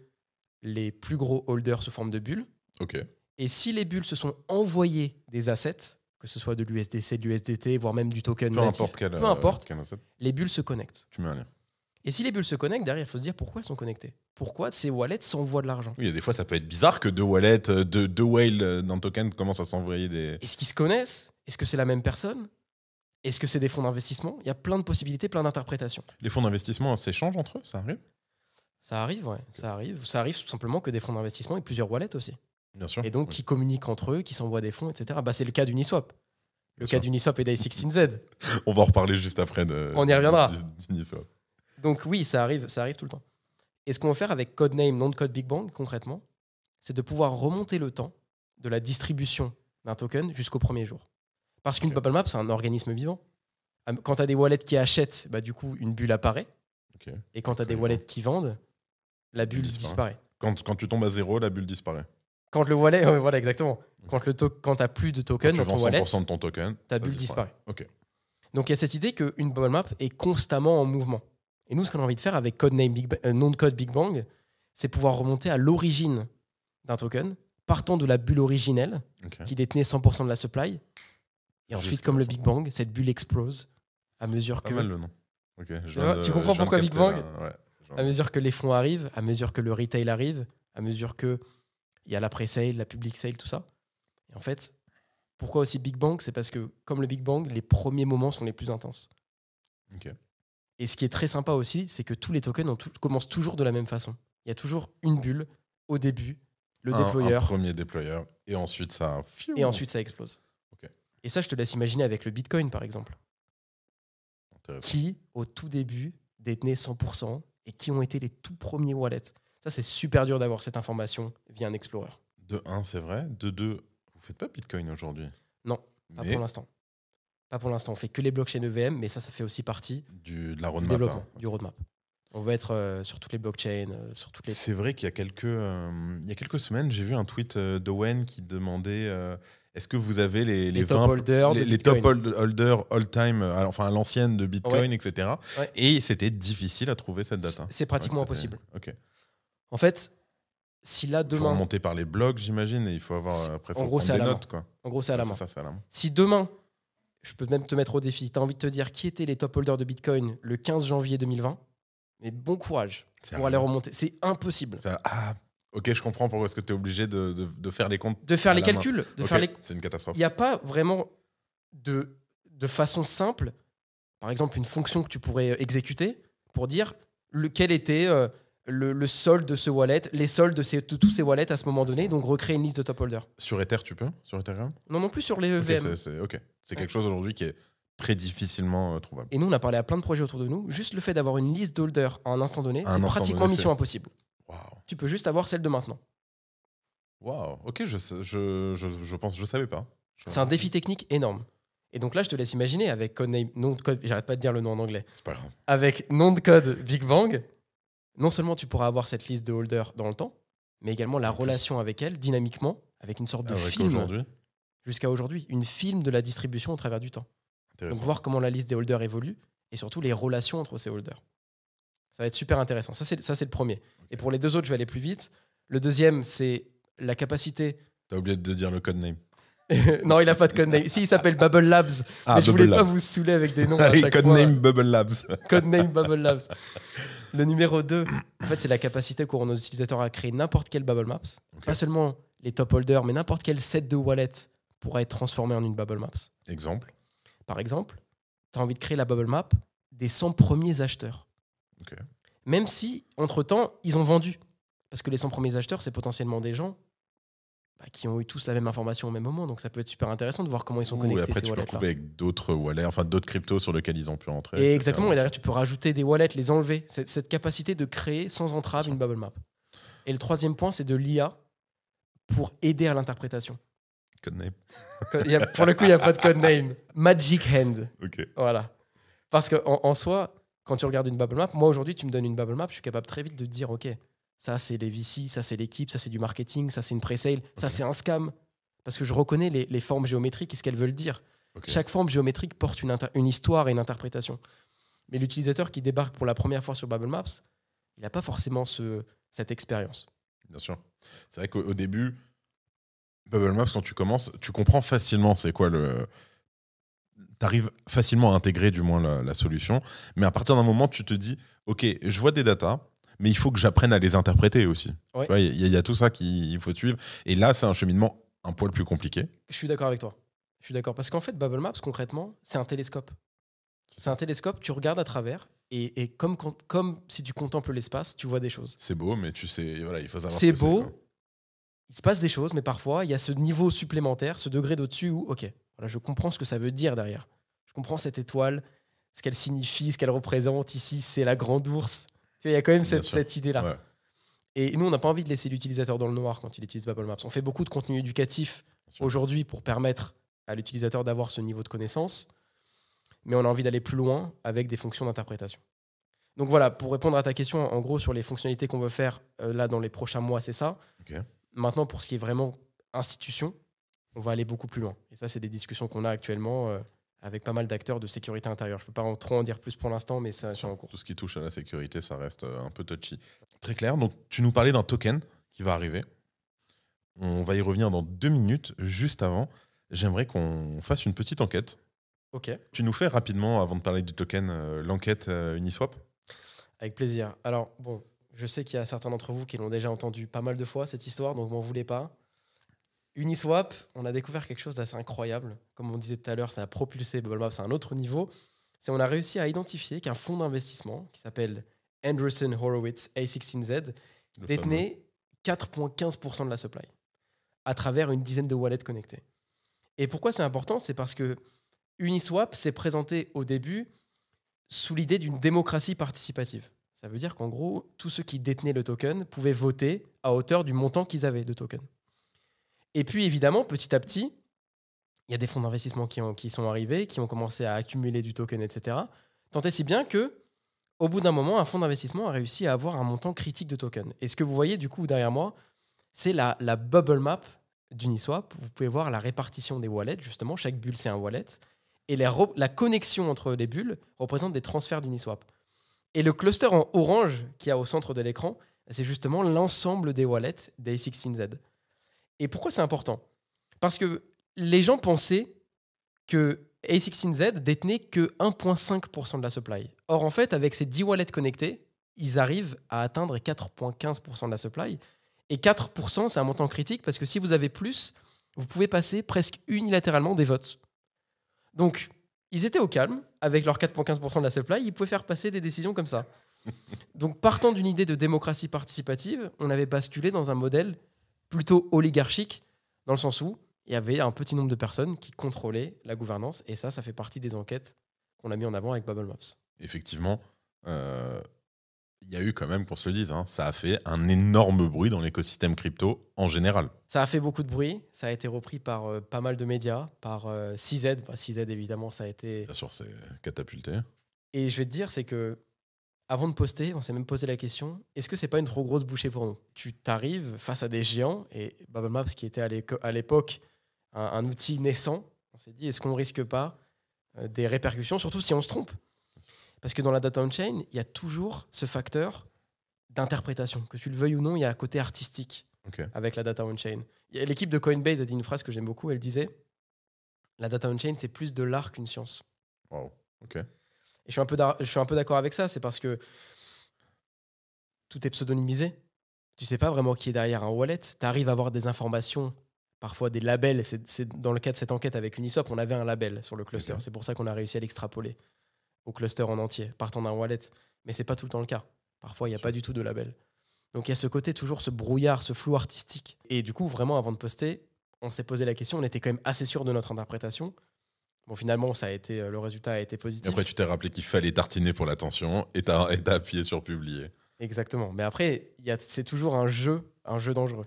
les plus gros holders sous forme de bulles.
Ok.
Et si les bulles se sont envoyées des assets, que ce soit de l'USDC, de l'USDT, voire même du token
Peu
natif,
importe quel.
peu importe,
quel asset,
les bulles se connectent.
tu mets un lien.
Et si les bulles se connectent, derrière, il faut se dire pourquoi elles sont connectées. Pourquoi ces wallets s'envoient de l'argent.
Oui, il y a des fois, ça peut être bizarre que deux wallets, deux whales d'un token commencent à s'envoyer des.
Est-ce qu'ils se connaissent? Est-ce que c'est la même personne? Est-ce que c'est des fonds d'investissement? Il y a plein de possibilités, plein d'interprétations.
Les fonds d'investissement s'échangent entre eux, ça arrive?
Ça arrive, ouais. Ça arrive tout simplement que des fonds d'investissement et plusieurs wallets aussi.
Bien sûr.
Et donc,
Oui.
qui communiquent entre eux, qui s'envoient des fonds, etc. Bah, c'est le cas d'Uniswap. Le
Bien
cas
sûr.
d'Uniswap et d'I16Z.
On va en reparler juste après.
On y reviendra.
d'Uniswap.
Donc oui, ça arrive tout le temps. Et ce qu'on va faire avec Codename, nom de code Big Bang, concrètement, c'est de pouvoir remonter le temps de la distribution d'un token jusqu'au premier jour. Parce qu'une
Ok.
Bubble Map, c'est un organisme vivant. Quand tu as des wallets qui achètent, bah, du coup, une bulle apparaît.
Ok.
Et quand tu as des
Quand ils
wallets qui vendent, la bulle
disparaît.
disparaît.
Quand tu tombes à zéro, la bulle disparaît.
Quand le wallet, ouais, voilà, exactement. Quand tu n'as plus de
Quand
token
tu
dans
vends
ton wallet,
100% de ton token,
ta
ça
bulle disparaît.
Ok.
Donc il y a cette idée qu'une bubble map est constamment en mouvement. Et nous, ce qu'on a envie de faire avec codename nom de code Big Bang, c'est pouvoir remonter à l'origine d'un token, partant de la bulle originelle
Ok.
qui détenait 100% de la supply. Et ensuite,
Jusqu'à
comme
la
le
fin.
Big Bang, cette bulle explose à mesure
Pas
que,
mal le nom. Ok.
Tu comprends pourquoi Big Bang
Ouais.
à mesure que les fonds arrivent, à mesure que le retail arrive, à mesure que il y a la pre-sale, la public sale, tout ça. Et en fait, pourquoi aussi Big Bang? C'est parce que, comme le Big Bang, les premiers moments sont les plus intenses.
Ok.
Et ce qui est très sympa aussi, c'est que tous les tokens commencent toujours de la même façon. Il y a toujours une bulle au début, le
Un
déployeur,
premier déployeur. Et ensuite, ça.
et ensuite ça explose.
Ok.
Et ça, je te laisse imaginer avec le Bitcoin, par exemple,
Intéressant.
qui, au tout début, détenait 100% et qui ont été les tout premiers wallets. Ça, c'est super dur d'avoir cette information via un Explorer.
De 1, c'est vrai. De 2, vous faites pas Bitcoin aujourd'hui.
Non, pas
Mais
pour l'instant. Pas pour l'instant. On fait que les blockchains EVM, mais ça fait aussi partie
de la
du
roadmap.
développement,
hein.
du roadmap. On va être sur toutes les blockchains, sur toutes les...
C'est vrai qu'il y a quelques semaines, j'ai vu un tweet d'Owen qui demandait est-ce que vous avez les
top
20
holders de
les
Bitcoin.
top holders all-time, enfin à l'ancienne de Bitcoin, etc.
Ouais.
Et c'était difficile à trouver cette data.
C'est pratiquement
Ouais,
impossible.
Ok.
En fait, si là,
Il faut
demain...
remonter par les blogs, j'imagine, et il faut avoir après
En
faut
gros,
prendre
c'est à
des
la main.
notes, quoi.
En gros, c'est à la
Ouais,
main.
c'est ça, c'est à la main.
Si demain, je peux même te mettre au défi, tu as envie de te dire qui étaient les top holders de Bitcoin le 15 janvier 2020, mais bon courage pour aller remonter. C'est impossible.
Ok, je comprends pourquoi est-ce que tu es obligé de faire les comptes.
De faire les calculs.
C'est une catastrophe.
Il n'y a pas vraiment de façon simple, par exemple, une fonction que tu pourrais exécuter pour dire quel était le solde de ce wallet, les soldes de tous ces wallets à ce moment donné, donc recréer une liste de top holders.
Sur Ether, tu peux? Sur Ethereum?
Non plus sur les EVM.
C'est quelque chose aujourd'hui qui est très difficilement trouvable.
Et nous, on a parlé à plein de projets autour de nous. Juste le fait d'avoir une liste d'holders à un instant donné, c'est pratiquement mission impossible.
Wow.
Tu peux juste avoir celle de maintenant.
Waouh, ok, je pense, je savais pas.
C'est un défi technique énorme. Et donc là, je te laisse imaginer avec codename, nom de code, j'arrête pas de dire le nom en anglais.
C'est pas grave.
Avec nom de code Big Bang, non seulement tu pourras avoir cette liste de holders dans le temps, mais également la relation avec elle, dynamiquement, avec une sorte de film. Jusqu'à aujourd'hui, une film de la distribution au travers du temps. Donc voir comment la liste des holders évolue et surtout les relations entre ces holders. Ça va être super intéressant. Ça, c'est le premier. Okay. Et pour les deux autres, je vais aller plus vite. Le deuxième, c'est la capacité...
T'as oublié de dire le codename.
Non, il n'a pas de codename. Si, il s'appelle Bubble Labs. Mais je voulais pas vous saouler avec des noms à chaque fois.
Codename Bubble Labs.
Codename Bubble Labs. Le numéro 2, en fait, c'est la capacité qu'auront nos utilisateurs à créer n'importe quel Bubble Maps. Okay. Pas seulement les top holders, mais n'importe quel set de wallet pourra être transformé en une Bubble Maps.
Exemple.
Par exemple, tu as envie de créer la Bubble Map des 100 premiers acheteurs.
Okay.
Même si, entre-temps, ils ont vendu. Parce que les 100 premiers acheteurs, c'est potentiellement des gens qui ont eu tous la même information au même moment. Donc ça peut être super intéressant de voir comment ils sont connectés.
Et après, tu peux retrouver avec d'autres wallets, enfin d'autres cryptos sur lesquels ils ont pu rentrer.
Et exactement. Et derrière, tu peux rajouter des wallets, les enlever. Cette capacité de créer sans entrave une Bubble Map. Et le troisième point, c'est de l'IA pour aider à l'interprétation.
Codename.
Pour le coup, il n'y a pas de codename. Magic Hand.
Okay.
Voilà. Parce qu'en soi, quand tu regardes une Bubble Map, moi aujourd'hui, tu me donnes une Bubble Map, je suis capable très vite de te dire, OK, ça c'est les VC, ça c'est l'équipe, ça c'est du marketing, ça c'est une pre-sale, ça c'est un scam. Parce que je reconnais les formes géométriques et ce qu'elles veulent dire. Okay. Chaque forme géométrique porte une histoire et une interprétation. Mais l'utilisateur qui débarque pour la première fois sur Bubble Maps, il n'a pas forcément cette expérience.
Bien sûr. C'est vrai qu'au début, Bubble Maps, quand tu commences, tu comprends facilement c'est quoi t'arrives facilement à intégrer du moins la solution. Mais à partir d'un moment, tu te dis, OK, je vois des datas, mais il faut que j'apprenne à les interpréter aussi. Ouais. Il y a tout ça qu'il faut suivre. Et là, c'est un cheminement un poil plus compliqué.
Je suis d'accord avec toi. Je suis d'accord. Parce qu'en fait, Bubble Maps, concrètement, c'est un télescope. C'est un télescope, tu regardes à travers, et comme si tu contemples l'espace, tu vois des choses.
C'est beau, mais tu sais, voilà, il faut savoir
c'est beau. Il se passe des choses, mais parfois, il y a ce niveau supplémentaire, ce degré d'au-dessus où, OK, voilà, je comprends ce que ça veut dire derrière. Je comprends cette étoile, ce qu'elle signifie, ce qu'elle représente. Ici, c'est la grande ours. Il y a quand même cette idée-là. Ouais. Et nous, on n'a pas envie de laisser l'utilisateur dans le noir quand il utilise Bubble Maps. On fait beaucoup de contenu éducatif aujourd'hui pour permettre à l'utilisateur d'avoir ce niveau de connaissance, mais on a envie d'aller plus loin avec des fonctions d'interprétation. Donc voilà, pour répondre à ta question, en gros, sur les fonctionnalités qu'on veut faire là dans les prochains mois, c'est ça.
Okay.
Maintenant, pour ce qui est vraiment institution, on va aller beaucoup plus loin. Et ça, c'est des discussions qu'on a actuellement avec pas mal d'acteurs de sécurité intérieure. Je ne peux pas trop en dire plus pour l'instant, mais c'est en cours.
Tout ce qui touche à la sécurité, ça reste un peu touchy. Très clair. Donc, tu nous parlais d'un token qui va arriver. On va y revenir dans 2 minutes. Juste avant, j'aimerais qu'on fasse une petite enquête.
OK.
Tu nous fais rapidement, avant de parler du token, l'enquête Uniswap ?
Avec plaisir. Alors, bon, je sais qu'il y a certains d'entre vous qui l'ont déjà entendu pas mal de fois, cette histoire, donc m'en voulez pas. Uniswap, on a découvert quelque chose d'assez incroyable. Comme on disait tout à l'heure, ça a propulsé Bubble Maps à un autre niveau. On a réussi à identifier qu'un fonds d'investissement qui s'appelle Andreessen Horowitz A16Z détenait 4,15% de la supply à travers une dizaine de wallets connectés. Et pourquoi c'est important ? C'est parce que Uniswap s'est présenté au début sous l'idée d'une démocratie participative. Ça veut dire qu'en gros, tous ceux qui détenaient le token pouvaient voter à hauteur du montant qu'ils avaient de token. Et puis, évidemment, petit à petit, il y a des fonds d'investissement qui sont arrivés, qui ont commencé à accumuler du token, etc. Tant et si bien qu'au bout d'un moment, un fonds d'investissement a réussi à avoir un montant critique de token. Et ce que vous voyez, du coup, derrière moi, c'est la bubble map d'Uniswap. Vous pouvez voir la répartition des wallets, justement. Chaque bulle, c'est un wallet. Et la connexion entre les bulles représente des transferts d'Uniswap. Et le cluster en orange qu'il y a au centre de l'écran, c'est justement l'ensemble des wallets d'A16Z. Et pourquoi c'est important ? Parce que les gens pensaient que A16Z détenait que 1,5% de la supply. Or, en fait, avec ces 10 wallets connectés, ils arrivent à atteindre 4,15% de la supply. Et 4%, c'est un montant critique parce que si vous avez plus, vous pouvez passer presque unilatéralement des votes. Donc, ils étaient au calme avec leurs 4,15% de la supply, ils pouvaient faire passer des décisions comme ça. Donc, partant d'une idée de démocratie participative, on avait basculé dans un modèle plutôt oligarchique, dans le sens où il y avait un petit nombre de personnes qui contrôlaient la gouvernance, et ça fait partie des enquêtes qu'on a mis en avant avec Bubble Maps.
Effectivement, il y a eu quand même, qu'on se le dise, ça a fait un énorme bruit dans l'écosystème crypto en général.
Ça a fait beaucoup de bruit, ça a été repris par pas mal de médias, par CZ. CZ, évidemment, ça a été...
Bien sûr, c'est catapulté.
Et je vais te dire, c'est que avant de poster, on s'est même posé la question, est-ce que c'est pas une trop grosse bouchée pour nous ? Tu t'arrives face à des géants, et Bubble Maps, qui était à l'époque un outil naissant, on s'est dit, est-ce qu'on risque pas des répercussions, surtout si on se trompe ? Parce que dans la data on-chain, il y a toujours ce facteur d'interprétation. Que tu le veuilles ou non, il y a un côté artistique avec la data on-chain. L'équipe de Coinbase a dit une phrase que j'aime beaucoup, elle disait, la data on-chain, c'est plus de l'art qu'une science.
Wow, ok.
Et je suis un peu d'accord avec ça, c'est parce que tout est pseudonymisé. Tu sais pas vraiment qui est derrière un wallet. Tu arrives à avoir des informations, parfois des labels. C'est dans le cas de cette enquête avec Uniswap, on avait un label sur le cluster. Okay. C'est pour ça qu'on a réussi à l'extrapoler au cluster en entier, partant d'un wallet. Mais c'est pas tout le temps le cas. Parfois, il n'y a pas du tout de label. Donc il y a ce côté, toujours ce brouillard, ce flou artistique. Et du coup, vraiment, avant de poster, on s'est posé la question, on était quand même assez sûr de notre interprétation. Bon, finalement, le résultat a été positif.
Et après, tu t'es rappelé qu'il fallait tartiner pour l'attention et t'as appuyé sur publier.
Exactement. Mais après, c'est toujours un jeu dangereux.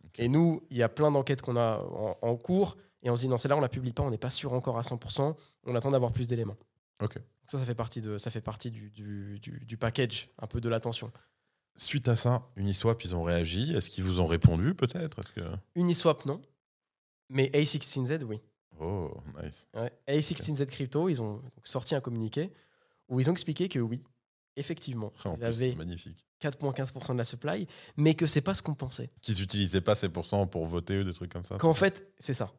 Okay. Et nous, il y a plein d'enquêtes qu'on a en cours et on se dit, non, celle-là, on ne la publie pas, on n'est pas sûr encore à 100%, on attend d'avoir plus d'éléments.
Ok.
Ça fait partie du package, un peu de l'attention.
Suite à ça, Uniswap, ils ont réagi. Est-ce qu'ils vous ont répondu, peut-être ?
Uniswap, non. Mais A16Z, oui.
Oh, nice.
Ouais. A16Z Crypto, ils ont sorti un communiqué où ils ont expliqué que oui, effectivement, ils avaient 4,15% de la supply, mais que c'est pas ce qu'on pensait.
Qu'ils n'utilisaient pas ces pourcents pour voter ou des trucs comme ça.
Qu'en fait, c'est ça.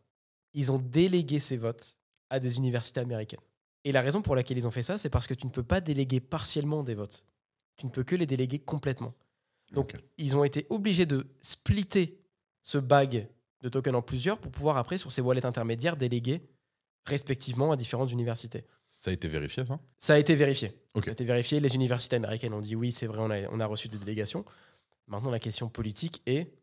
Ils ont délégué ces votes à des universités américaines. Et la raison pour laquelle ils ont fait ça, c'est parce que tu ne peux pas déléguer partiellement des votes. Tu ne peux que les déléguer complètement. Donc, ils ont été obligés de splitter ce bag de tokens en plusieurs pour pouvoir après, sur ces wallets intermédiaires, déléguer respectivement à différentes universités.
Ça a été vérifié, ça ?
Ça a été vérifié.
Okay.
Ça a été vérifié. Les universités américaines ont dit oui, c'est vrai, on a reçu des délégations. Maintenant, la question politique est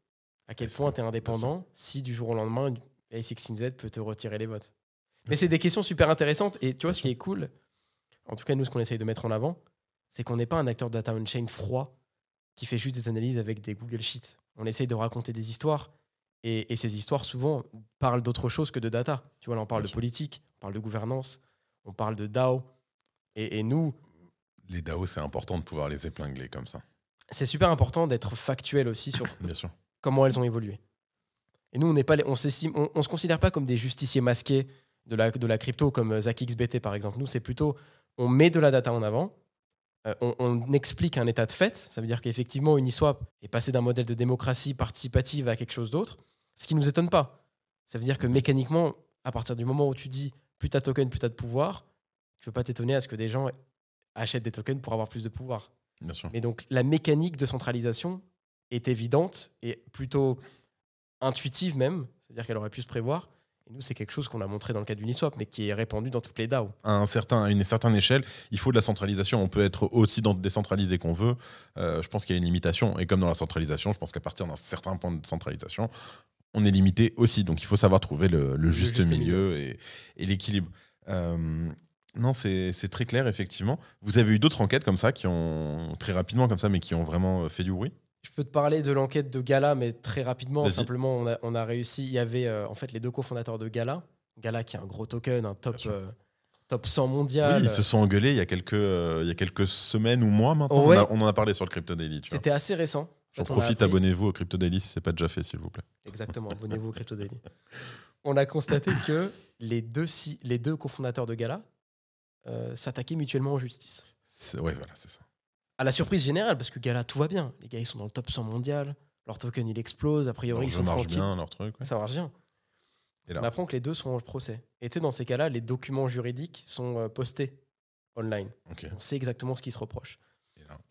à quel point tu es indépendant si du jour au lendemain, A16Z peut te retirer les votes. Mais c'est des questions super intéressantes. Et tu vois, ce qui est cool, en tout cas, nous, ce qu'on essaye de mettre en avant, c'est qu'on n'est pas un acteur de data on-chain froid qui fait juste des analyses avec des Google Sheets. On essaye de raconter des histoires. Et ces histoires, souvent, parlent d'autre chose que de data. Tu vois, là, on parle de politique, on parle de gouvernance, on parle de DAO. Et nous...
Les DAO, c'est important de pouvoir les épingler comme ça.
C'est super important d'être factuel aussi sur
Bien sûr.
Comment elles ont évolué. Et nous, on se considère pas comme des justiciers masqués de la crypto, comme ZachXBT, par exemple. Nous, c'est plutôt, on met de la data en avant, on explique un état de fait. Ça veut dire qu'effectivement, Uniswap est passé d'un modèle de démocratie participative à quelque chose d'autre, ce qui ne nous étonne pas. Ça veut dire que mécaniquement, à partir du moment où tu dis plus tu as de tokens, plus tu as de pouvoir, tu ne peux pas t'étonner à ce que des gens achètent des tokens pour avoir plus de pouvoir.
Bien sûr.
Mais donc, la mécanique de centralisation est évidente et plutôt intuitive même. C'est-à-dire qu'elle aurait pu se prévoir. Et nous, c'est quelque chose qu'on a montré dans le cas d'Uniswap, mais qui est répandu dans toutes les DAO.
À une certaine échelle, il faut de la centralisation. On peut être aussi décentralisé qu'on veut. Je pense qu'il y a une limitation. Et comme dans la centralisation, je pense qu'à partir d'un certain point de centralisation, on est limité aussi. Donc, il faut savoir trouver le juste milieu et l'équilibre. Non, c'est très clair, effectivement. Vous avez eu d'autres enquêtes comme ça, qui ont très rapidement comme ça, mais qui ont vraiment fait du bruit ?
Je peux te parler de l'enquête de Gala, mais très rapidement.
Vas-y.
Simplement, on a réussi. Il y avait en fait les deux cofondateurs de Gala. Gala qui est un gros token, un top 100 mondial.
Oui, ils se sont engueulés il y a quelques semaines ou mois maintenant.
Ouais.
On en a parlé sur le Crypto Daily.
C'était assez récent.
J'en profite, abonnez-vous au Crypto Daily si ce n'est pas déjà fait, s'il vous plaît.
Exactement, abonnez-vous au Crypto Daily. On a constaté que les deux cofondateurs de Gala s'attaquaient mutuellement en justice.
Ouais, voilà, c'est ça.
À la surprise générale, parce que Gala, tout va bien. Les gars, ils sont dans le top 100 mondial. Leur token, il explose. A priori, ils sont tranquilles.
Bien, leur truc. Ouais.
Ça marche bien. Et là, on apprend que les deux sont en procès. Et dans ces cas-là, les documents juridiques sont postés online.
Okay.
On sait exactement ce qui se reproche.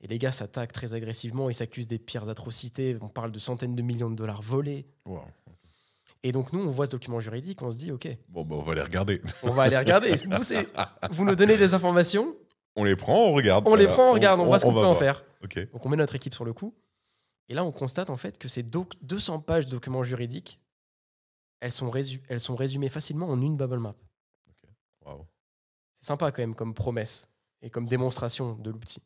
Et les gars s'attaquent très agressivement, ils s'accusent des pires atrocités, on parle de centaines de millions de dollars volés.
Wow.
Et donc nous, on voit ce document juridique, on se dit, ok.
Bon, on va les regarder.
On va aller regarder. Vous nous donnez des informations.
On les prend, on regarde.
On les prend, on regarde, on voit ce qu'on peut en faire.
Okay.
Donc on met notre équipe sur le coup. Et là, on constate en fait que ces 200 pages de documents juridiques, elles sont résumées facilement en une bubble map.
Okay. Wow.
C'est sympa quand même comme promesse et comme démonstration de l'outil.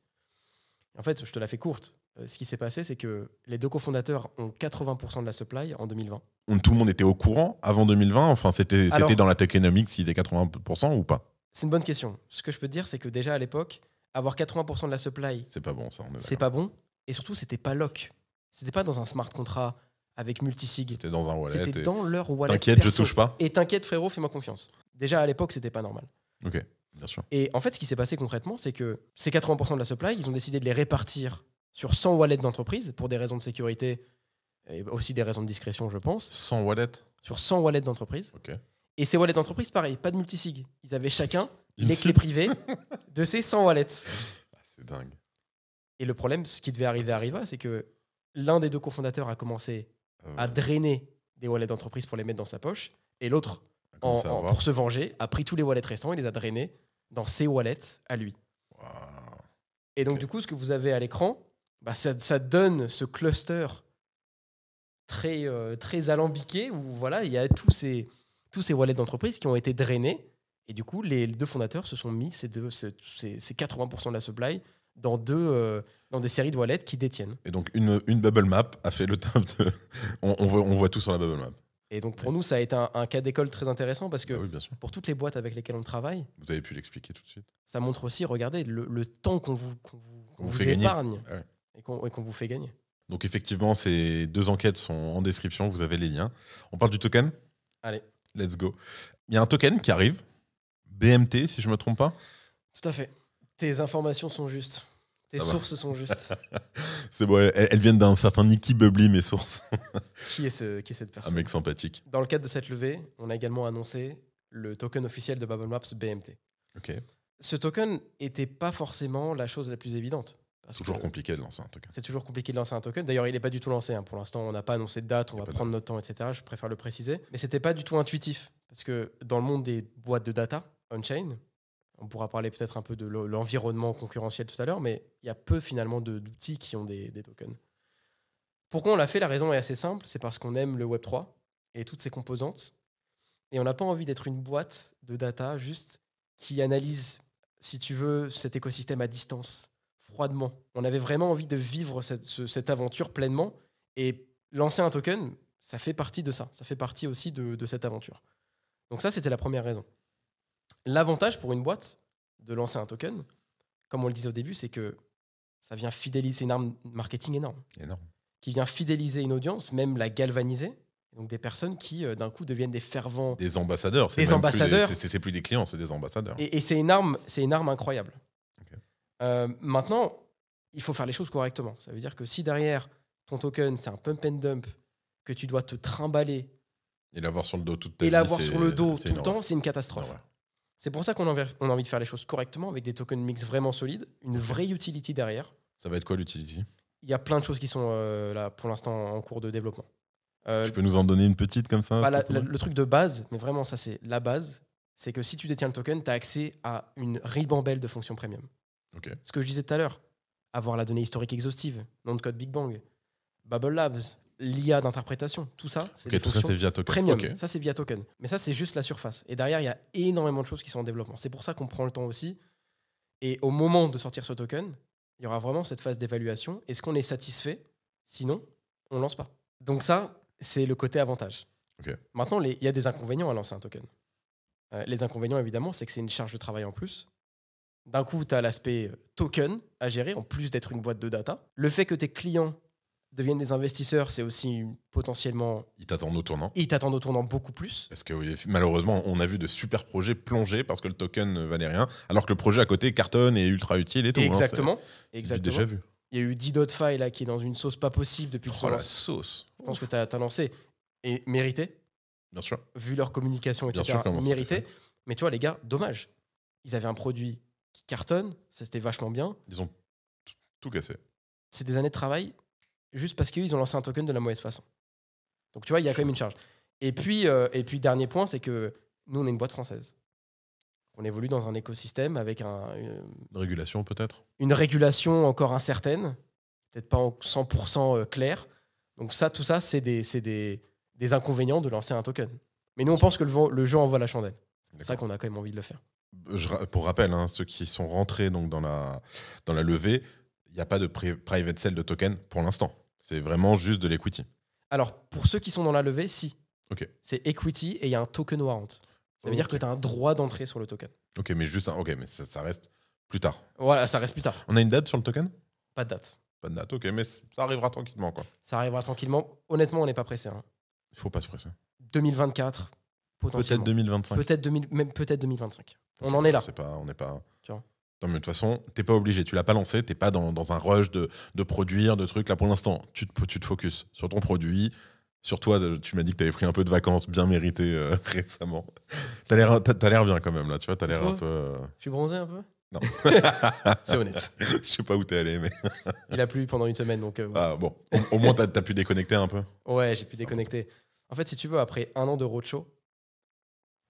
En fait, je te la fais courte. Ce qui s'est passé, c'est que les 2 cofondateurs ont 80% de la supply en 2020.
Tout le monde était au courant avant 2020 ? Enfin, c'était dans la tokenomics s'ils étaient 80% ou pas ?
C'est une bonne question. Ce que je peux te dire, c'est que déjà à l'époque, avoir 80% de la supply,
c'est pas bon, ça.
C'est pas bon. Et surtout, c'était pas lock. C'était pas dans un smart contract avec multisig.
C'était dans un wallet.
C'était dans leur wallet.
T'inquiète, perso. Je touche pas.
Et t'inquiète, frérot, fais-moi confiance. Déjà à l'époque, c'était pas normal.
Ok, bien sûr.
Et en fait, ce qui s'est passé concrètement, c'est que ces 80% de la supply, ils ont décidé de les répartir sur 100 wallets d'entreprise pour des raisons de sécurité et aussi des raisons de discrétion, je pense.
100 wallets ?
Sur 100 wallets d'entreprise.
Ok.
Et ces wallets d'entreprise, pareil, pas de multisig. Ils avaient chacun les clés privées de ces 100 wallets.
C'est dingue.
Et le problème, ce qui devait arriva, c'est que l'un des 2 cofondateurs a commencé à drainer des wallets d'entreprise pour les mettre dans sa poche, et l'autre, pour se venger, a pris tous les wallets restants et les a drainés dans ses wallets à lui.
Wow.
Et donc, du coup, ce que vous avez à l'écran, ça donne ce cluster très alambiqué où voilà, il y a tous ces wallets d'entreprise qui ont été drainés. Et du coup, les 2 fondateurs se sont mis ces 80% de la supply dans des séries de wallets qui détiennent.
Et donc, une bubble map a fait le taf de... on voit tout sur la bubble map.
Et donc, pour nous, ça a été un cas d'école très intéressant parce que
oui, bien sûr.
Pour toutes les boîtes avec lesquelles on travaille...
Vous avez pu l'expliquer tout de suite.
Ça montre aussi, regardez, le temps qu'on vous épargne et qu'on vous fait gagner.
Donc, effectivement, ces 2 enquêtes sont en description. Vous avez les liens. On parle du token ?
Allez.
Let's go. Il y a un token qui arrive. BMT, si je ne me trompe pas.
Tout à fait. Tes informations sont justes. Tes sources sont justes.
C'est bon, elles viennent d'un certain Nicky Bubbly, mes sources.
Qui est cette personne ?
Un mec sympathique.
Dans le cadre de cette levée, on a également annoncé le token officiel de Bubble Maps BMT.
Ok.
Ce token n'était pas forcément la chose la plus évidente.
C'est toujours compliqué de lancer un token.
C'est toujours compliqué de lancer un token. D'ailleurs, il n'est pas du tout lancé. Pour l'instant, on n'a pas annoncé de date, on va prendre notre temps, etc. Je préfère le préciser. Mais ce n'était pas du tout intuitif. Parce que dans le monde des boîtes de data, on-chain, on pourra parler peut-être un peu de l'environnement concurrentiel tout à l'heure, mais il y a peu finalement d'outils qui ont des tokens. Pourquoi on l'a fait ? La raison est assez simple, c'est parce qu'on aime le Web3 et toutes ses composantes. Et on n'a pas envie d'être une boîte de data juste qui analyse, si tu veux, cet écosystème à distance, froidement. On avait vraiment envie de vivre cette aventure pleinement. Et lancer un token, ça fait partie de ça. Ça fait partie aussi de cette aventure. Donc ça, c'était la première raison. L'avantage pour une boîte de lancer un token, comme on le disait au début, c'est que ça vient fidéliser, c'est une arme marketing énorme. Qui vient fidéliser une audience, même la galvaniser. Donc des personnes qui, d'un coup, deviennent des fervents...
Des ambassadeurs.
Des ambassadeurs.
C'est plus des clients, c'est des ambassadeurs.
Et c'est une arme incroyable.
Okay.
Maintenant, il faut faire les choses correctement. Ça veut dire que si derrière, ton token, c'est un pump and dump, que tu dois te trimballer...
Et l'avoir sur le dos toute ta vie.
Et l'avoir sur le dos tout le temps,
horreur.
c'est une catastrophe. C'est pour ça qu'on a envie de faire les choses correctement, avec des tokens mix vraiment solides, une vraie utility derrière.
Ça va être quoi l'utility ?
Il y a plein de choses qui sont là pour l'instant en cours de développement.
Tu peux nous en donner une petite comme ça ?
Le truc de base, mais vraiment ça c'est la base, c'est que si tu détiens le token, tu as accès à une ribambelle de fonctions premium.
Okay.
Ce que je disais tout à l'heure, avoir la donnée historique exhaustive, nom de code Big Bang, Bubble Labs, l'IA d'interprétation, tout ça, c'est des fonctions
tout ça, c'est via token.
Premium.
Okay.
Ça, c'est via token. Mais ça, c'est juste la surface. Et derrière, il y a énormément de choses qui sont en développement. C'est pour ça qu'on prend le temps aussi. Et au moment de sortir ce token, il y aura vraiment cette phase d'évaluation. Est-ce qu'on est satisfait ? Sinon, on ne lance pas. Donc ça, c'est le côté avantage.
Okay.
Maintenant, il y a des inconvénients à lancer un token. Les inconvénients, évidemment, c'est que c'est une charge de travail en plus. D'un coup, tu as l'aspect token à gérer, en plus d'être une boîte de data. Le fait que tes clients deviennent des investisseurs, c'est aussi potentiellement...
Ils t'attendent au tournant.
Ils t'attendent au tournant beaucoup plus.
Parce que malheureusement, on a vu de super projets plonger parce que le token ne valait rien, alors que le projet à côté cartonne et est ultra utile et tout.
Exactement.
C'est déjà vu.
Il y a eu D.Fi là, qui est dans une sauce pas possible depuis le
la sauce.
Je pense que tu as lancé. Et mérité.
Bien sûr.
Vu leur communication, etc. Mérité. Mais tu vois, les gars, dommage. Ils avaient un produit qui cartonne, ça c'était vachement bien.
Ils ont Tout cassé.
C'est des années de travail juste parce qu'ils ont lancé un token de la mauvaise façon. Donc, tu vois, il y a quand même une charge. Et puis, dernier point, c'est que nous, on est une boîte française. On évolue dans un écosystème avec
Une régulation, peut-être.
Une régulation encore incertaine, peut-être pas en 100% claire. Donc tout ça, c'est des inconvénients de lancer un token. Mais nous, on pense que le jeu envoie la chandelle. C'est ça qu'on a quand même envie de le faire.
Pour rappel, ceux qui sont rentrés donc, dans la levée, il n'y a pas de private sale de token pour l'instant. C'est vraiment juste de l'equity.
Alors, pour ceux qui sont dans la levée, si.
Okay.
C'est equity et il y a un token warrant. Ça veut dire que tu as un droit d'entrée sur le token.
Ok, mais mais ça reste plus tard.
Voilà, ça reste plus tard.
On a une date sur le token ?
Pas de date.
Pas de date, ok, mais ça arrivera tranquillement, quoi.
Ça arrivera tranquillement. Honnêtement, on n'est pas pressé.
Il faut pas se presser.
2024, potentiellement.
Peut-être 2025.
Peut-être 2025. On en est là.
On n'est pas...
Tu vois.
Non, mais de toute façon, t'es pas obligé. Tu l'as pas lancé. T'es pas dans un rush de produire, de trucs. Là, pour l'instant, tu te focuses sur ton produit. Sur toi, tu m'as dit que tu avais pris un peu de vacances bien méritées récemment. T'as l'air bien quand même, là. Tu vois, t'as l'air un peu...
Je suis bronzé un peu ?
Non.
C'est honnête.
Je sais pas où t'es allé, mais...
Il a plu pendant une semaine, donc...
Ah, bon. Au moins, t'as pu déconnecter un peu.
Ouais, j'ai pu déconnecter. En fait, si tu veux, après un an de roadshow,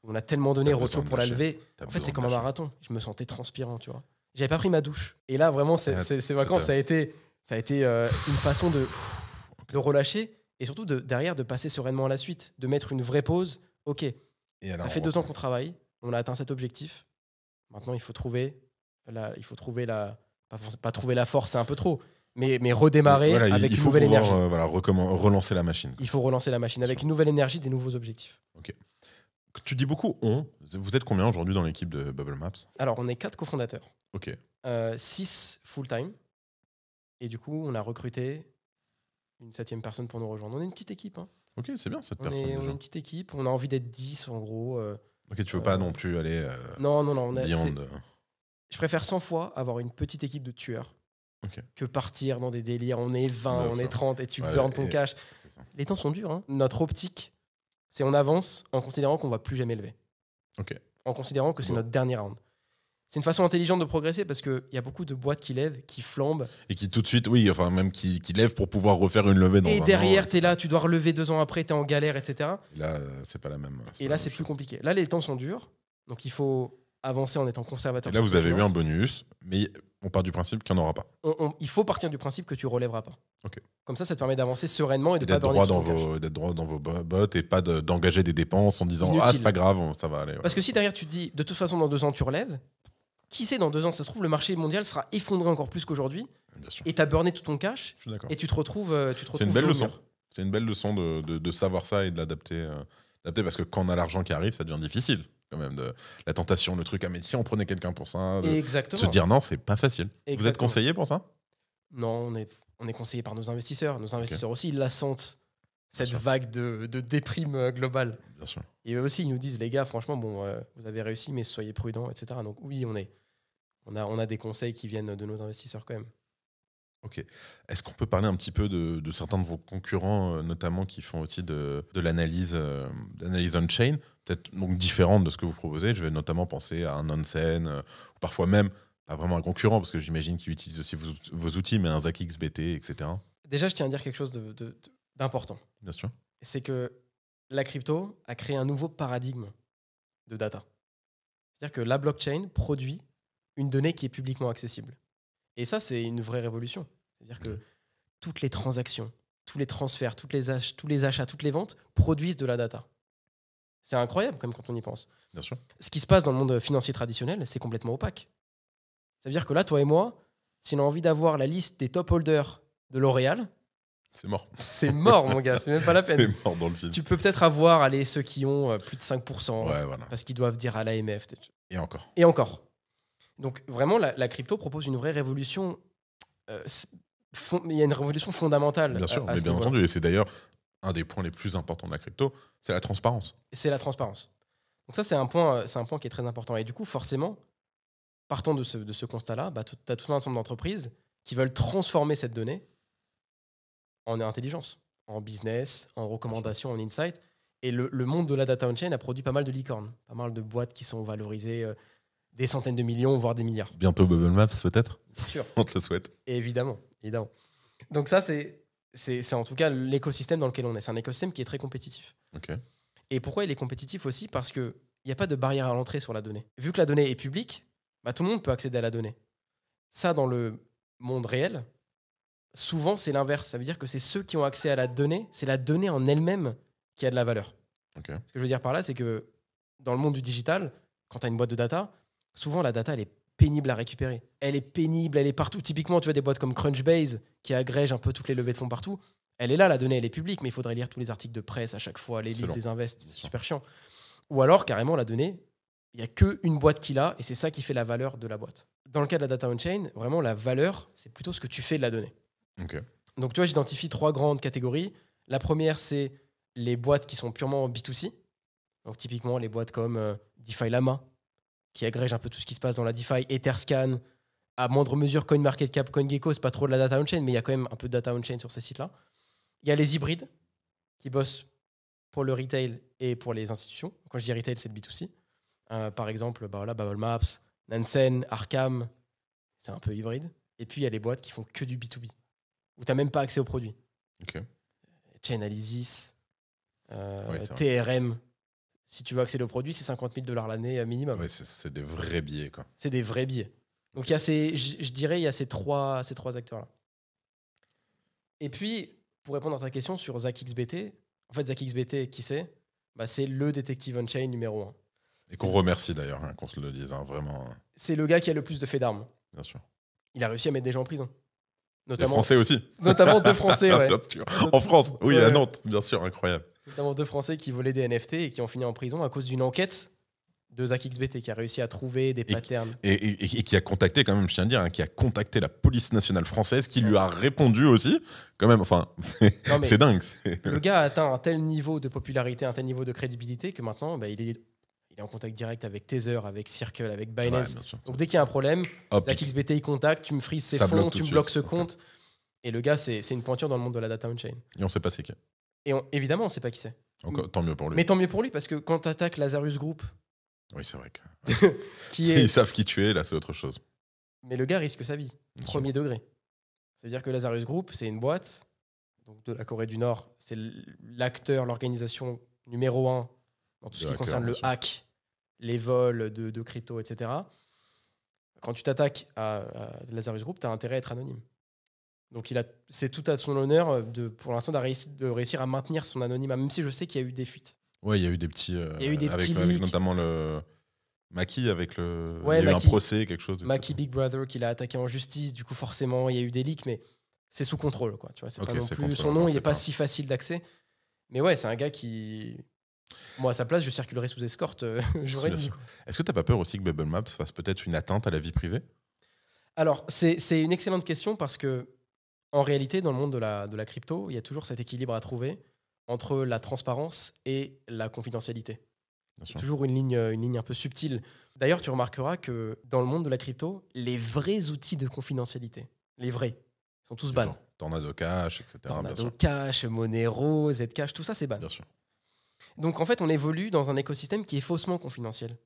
on a tellement donné roadshow pour la levée. En fait, c'est comme un marathon. Je me sentais transpirant, tu vois. J'avais pas pris ma douche. Et là, vraiment, ces vacances, ça a été une façon de relâcher et surtout derrière de passer sereinement à la suite, de mettre une vraie pause. Ok, ça fait 2 ans qu'on travaille, on a atteint cet objectif. Maintenant, il faut trouver pas trouver la force, c'est un peu trop, mais redémarrer avec une nouvelle énergie.
Relancer la machine.
Il faut relancer la machine avec une nouvelle énergie, des nouveaux objectifs.
Ok. Tu dis beaucoup on. Vous êtes combien aujourd'hui dans l'équipe de Bubble Maps ?
Alors, on est 4 cofondateurs.
Ok.
6 full-time. Et du coup, on a recruté une 7e personne pour nous rejoindre. On est une petite équipe.
Ok, c'est bien cette personne.
On est une petite équipe. On a envie d'être 10 en gros.
Ok, tu veux pas non plus aller.
Non. Je préfère 100 fois avoir une petite équipe de tueurs que partir dans des délires. On est 20, on est 30 et tu burnes ton cash. Les temps sont durs. Hein. Notre optique, c'est on avance en considérant qu'on va plus jamais lever.
Ok.
En considérant que c'est notre dernier round. C'est une façon intelligente de progresser parce qu'il y a beaucoup de boîtes qui lèvent, qui flambent.
Et qui tout de suite, même qui lèvent pour pouvoir refaire une levée dans un an.
Et derrière, t'es là, tu dois relever 2 ans après, t'es en galère, etc.
Et là, c'est pas la même.
Et là, c'est plus compliqué. Là, les temps sont durs. Donc, il faut avancer en étant conservateur.
Et là, vous avez eu un bonus, mais on part du principe qu'il n'y en aura pas.
Il faut partir du principe que tu relèveras pas.
Okay.
Comme ça te permet d'avancer sereinement et de
d'être
pas
droit d'être droit dans vos bottes et pas d'engager des dépenses en disant inutile. C'est pas grave, ça va aller. Ouais.
Parce que si derrière tu te dis de toute façon dans 2 ans tu relèves, qui sait dans 2 ans ça se trouve le marché mondial sera effondré encore plus qu'aujourd'hui et t'as burné tout ton cash et tu te retrouves
c'est une belle leçon. C'est une belle leçon de savoir ça et de l'adapter parce que quand on a l'argent qui arrive ça devient difficile quand même la tentation, le truc mais si on prenait quelqu'un pour ça, se dire non c'est pas facile. Exactement. Vous êtes conseillé pour ça?
Non, on est conseillé par nos investisseurs. Nos investisseurs aussi, ils la sentent, cette vague de déprime globale.
Bien sûr.
Et eux aussi, ils nous disent, les gars, franchement, vous avez réussi, mais soyez prudents, etc. Donc oui, on a des conseils qui viennent de nos investisseurs quand même.
Ok. Est-ce qu'on peut parler un petit peu de certains de vos concurrents, notamment qui font aussi de l'analyse on-chain, peut-être donc différente de ce que vous proposez? Je vais notamment penser à un Onsen, ou parfois même pas vraiment un concurrent, parce que j'imagine qu'ils utilisent aussi vos outils, mais un ZachXBT, etc.
Déjà, je tiens à dire quelque chose d'important.
Bien sûr.
C'est que la crypto a créé un nouveau paradigme de data. C'est-à-dire que la blockchain produit une donnée qui est publiquement accessible. Et ça, c'est une vraie révolution. C'est-à-dire que toutes les transactions, tous les transferts, tous les achats, toutes les ventes produisent de la data. C'est incroyable comme quand on y pense.
Bien sûr.
Ce qui se passe dans le monde financier traditionnel, c'est complètement opaque. Ça veut dire que là, toi et moi, si on a envie d'avoir la liste des top holders de L'Oréal,
c'est mort.
C'est mort, mon gars, c'est même pas la peine.
C'est mort dans le film.
Tu peux peut-être avoir ceux qui ont plus de 5%,
voilà.
Parce qu'ils doivent dire à l'AMF.
Et encore.
Et encore. Donc vraiment, la crypto propose une vraie révolution. Il y a une révolution fondamentale.
Bien sûr, mais bien entendu. Et c'est d'ailleurs un des points les plus importants de la crypto, c'est la transparence.
C'est la transparence. Donc ça, c'est un point qui est très important. Et du coup, forcément, partant de ce constat-là, tu as tout un ensemble d'entreprises qui veulent transformer cette donnée en intelligence, en business, en recommandation, en insight. Et le monde de la data on-chain a produit pas mal de licornes, pas mal de boîtes qui sont valorisées des centaines de millions, voire des milliards.
Bientôt Bubble Maps, peut-être.
Bien sûr.
On te le souhaite.
Et évidemment. Donc ça, c'est en tout cas l'écosystème dans lequel on est. C'est un écosystème qui est très compétitif.
Ok.
Et pourquoi il est compétitif aussi? Parce qu'il n'y a pas de barrière à l'entrée sur la donnée. Vu que la donnée est publique, tout le monde peut accéder à la donnée. Ça, dans le monde réel, souvent, c'est l'inverse. Ça veut dire que c'est ceux qui ont accès à la donnée, c'est la donnée en elle-même qui a de la valeur.
Okay.
Ce que je veux dire par là, c'est que dans le monde du digital, quand tu as une boîte de data, souvent la data, elle est pénible à récupérer. Elle est pénible, elle est partout. Typiquement, tu vois des boîtes comme Crunchbase qui agrègent un peu toutes les levées de fonds partout. Elle est là, la donnée, elle est publique, mais il faudrait lire tous les articles de presse à chaque fois, les listes des invests, c'est super chiant. Ou alors, carrément, la donnée, il n'y a qu'une boîte qui l'a, et c'est ça qui fait la valeur de la boîte. Dans le cas de la data on-chain, vraiment, la valeur, c'est plutôt ce que tu fais de la donnée.
Okay.
Donc, tu vois, j'identifie 3 grandes catégories. La première, c'est les boîtes qui sont purement B2C. Donc, typiquement, les boîtes comme DeFi Lama, qui agrègent un peu tout ce qui se passe dans la DeFi, Etherscan, à moindre mesure CoinMarketCap, CoinGecko, c'est pas trop de la data on-chain, mais il y a quand même un peu de data on-chain sur ces sites-là. Il y a les hybrides, qui bossent pour le retail et pour les institutions. Quand je dis retail, c'est le B2C. Par exemple, Bubble Maps, Nansen, Arkham, c'est un peu hybride. Et puis, il y a les boîtes qui font que du B2B, où tu n'as même pas accès aux produits.
Okay.
Chainalysis, TRM. Si tu veux accéder aux produits, c'est $50 000 l'année minimum.
Ouais, c'est des vrais billets, quoi.
C'est des vrais billets. Donc, il y a je dirais, il y a ces trois acteurs-là. Et puis, pour répondre à ta question sur ZachXBT, en fait, ZachXBT, qui c'est? C'est le détective on-chain numéro 1.
Et qu'on remercie d'ailleurs, qu'on se le dise, vraiment.
C'est le gars qui a le plus de faits d'armes.
Bien sûr.
Il a réussi à mettre des gens en prison.
Notamment, des Français aussi.
Notamment 2 Français, ouais.
En France, oui, à Nantes, bien sûr, incroyable.
Notamment 2 Français qui volaient des NFT et qui ont fini en prison à cause d'une enquête de ZachXBT qui a réussi à trouver des patterns.
Et qui a contacté, quand même, je tiens à dire, qui a contacté la police nationale française, qui lui a répondu aussi. Quand même, enfin, c'est dingue.
Le gars a atteint un tel niveau de popularité, un tel niveau de crédibilité que maintenant, il est en contact direct avec Tether, avec Circle, avec Binance. Ouais, donc dès qu'il y a un problème, ZachXBT, il contacte, tu me frises ses fonds, tu me bloques ce compte. Et le gars, c'est une pointure dans le monde de la data on-chain.
Et on ne sait pas c'est qui.
Et évidemment, on ne sait pas qui c'est.
Tant mieux pour lui.
Mais tant mieux pour lui, parce que quand tu attaques Lazarus Group...
Oui, c'est vrai que... Ils savent qui tu es, là, c'est autre chose.
Mais le gars risque sa vie, premier degré. Ça veut dire que Lazarus Group, c'est une boîte donc de la Corée du Nord. C'est l'acteur, l'organisation numéro 1 dans tout ce qui concerne le hack, les vols de crypto, etc. Quand tu t'attaques à Lazarus Group, tu as intérêt à être anonyme. Donc c'est tout à son honneur, pour l'instant, de réussir à maintenir son anonymat, même si je sais qu'il y a eu des fuites.
Oui, il y a eu des petits... avec notamment le... Maki, avec le... il y a eu un procès, quelque chose.
Maki Big Brother, qu'il a attaqué en justice. Du coup, forcément, il y a eu des leaks, mais c'est sous contrôle, quoi. Tu vois, c'est pas non plus... Son nom, il n'est pas si facile d'accès. Mais ouais, c'est un gars qui... Moi, à sa place, je circulerais sous escorte. J'aurais dit.
Est-ce que tu n'as pas peur aussi que Bubble Maps fasse peut-être une atteinte à la vie privée?
Alors, c'est une excellente question parce que, en réalité, dans le monde de la crypto, il y a toujours cet équilibre à trouver entre la transparence et la confidentialité. C'est toujours une ligne un peu subtile. D'ailleurs, tu remarqueras que dans le monde de la crypto, les vrais outils de confidentialité, les vrais, sont tous ban.
Tornado Cash, etc.
Tornado Cash, Monero, Zcash, tout ça, c'est ban.
Bien sûr.
Donc, en fait, on évolue dans un écosystème qui est faussement confidentiel.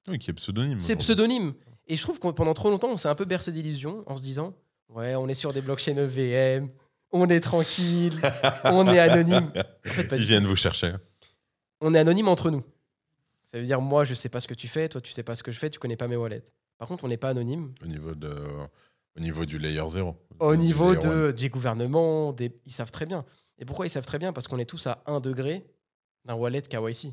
Oui, qui est pseudonyme.
C'est pseudonyme. Et je trouve que pendant trop longtemps, on s'est un peu bercé d'illusions en se disant ouais, on est sur des blockchains EVM, on est tranquille, on est anonyme. En fait, pas
Ils viennent vous chercher.
On est anonyme entre nous. Ça veut dire, moi, je sais pas ce que tu fais, toi, tu sais pas ce que je fais, tu connais pas mes wallets. Par contre, on n'est pas anonyme.
Au niveau du layer 0.
Au niveau des gouvernements, ils savent très bien. Et pourquoi ils savent très bien? Parce qu'on est tous à 1 degré d'un wallet KYC.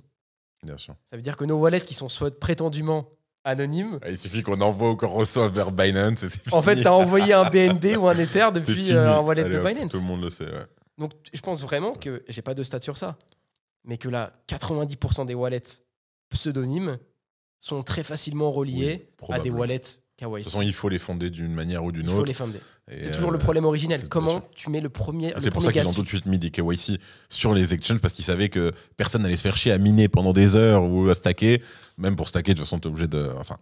Bien sûr.
Ça veut dire que nos wallets qui sont soit prétendument anonymes...
Il suffit qu'on envoie ou qu'on reçoive vers Binance et c'est fini.
En fait, tu as envoyé un BNB ou un Ether depuis un wallet de Binance.
Tout le monde le sait, ouais.
Donc, je pense vraiment que... J'ai pas de stats sur ça. Mais que là, 90% des wallets pseudonymes sont très facilement reliés à des wallets KYC.
De toute façon, il faut les fonder d'une manière ou d'une autre.
Il faut les fonder. C'est toujours le problème originel. Comment tu mets le premier
C'est pour ça qu'ils ont tout de suite mis des KYC sur les exchanges, parce qu'ils savaient que personne n'allait se faire chier à miner pendant des heures ou à stacker. Même pour stacker, de toute façon, tu es obligé de... Enfin,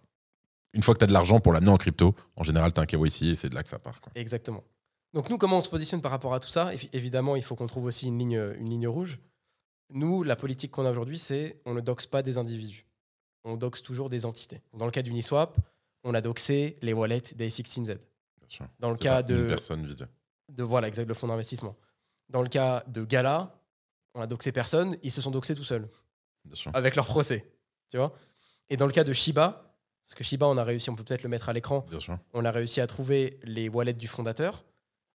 une fois que tu as de l'argent pour l'amener en crypto, en général, tu as un KYC et c'est de là que ça part, quoi.
Exactement. Donc nous, comment on se positionne par rapport à tout ça? Évidemment, il faut qu'on trouve aussi une ligne rouge. Nous, la politique qu'on a aujourd'hui, c'est on ne doxe pas des individus. on doxe toujours des entités. Dans le cas d'Uniswap, on a doxé les wallets d'A16Z.
Bien sûr.
Dans le cas
une personne visée.
Voilà, exact, le fonds d'investissement. Dans le cas de Gala, on a doxé personne, ils se sont doxés tout seuls.
Bien sûr.
Avec leur procès. Tu vois. Et dans le cas de Shiba, parce que Shiba, on a réussi, on peut peut-être le mettre à l'écran,
Bien sûr.
on a réussi à trouver les wallets du fondateur,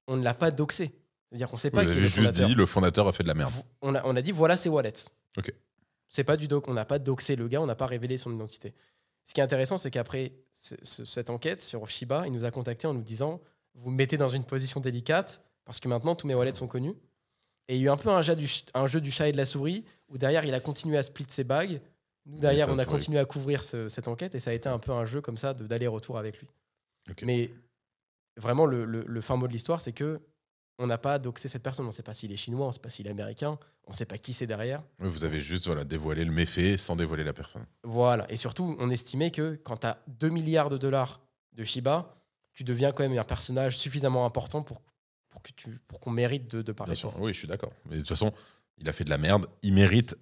on ne l'a pas doxé. C'est-à-dire qu'on ne sait pas
Vous
qui est
avez
le
juste
fondateur.
dit le fondateur a fait de la merde.
On a dit voilà ses wallets.
Ok.
C'est pas du doc, on n'a pas doxé le gars, on n'a pas révélé son identité. Ce qui est intéressant, c'est qu'après cette enquête sur Shiba, il nous a contactés en nous disant vous me mettez dans une position délicate parce que maintenant tous mes wallets sont connus. Et il y a eu un peu un jeu du chat et de la souris où derrière il a continué à split ses bagues. Nous derrière on a continué à couvrir cette enquête et ça a été un peu un jeu comme ça d'aller-retour avec lui.
Okay.
Mais vraiment le fin mot de l'histoire, c'est que on n'a pas doxé cette personne. On ne sait pas s'il est chinois, on ne sait pas s'il est américain, on ne sait pas qui c'est derrière.
Vous avez juste dévoilé le méfait sans dévoiler la personne.
Voilà. Et surtout, on estimait que quand tu as 2 milliards de dollars de Shiba, tu deviens quand même un personnage suffisamment important pour qu'on mérite de parler.
Bien sûr, oui, je suis d'accord. Mais de toute façon, il a fait de la merde. Il mérite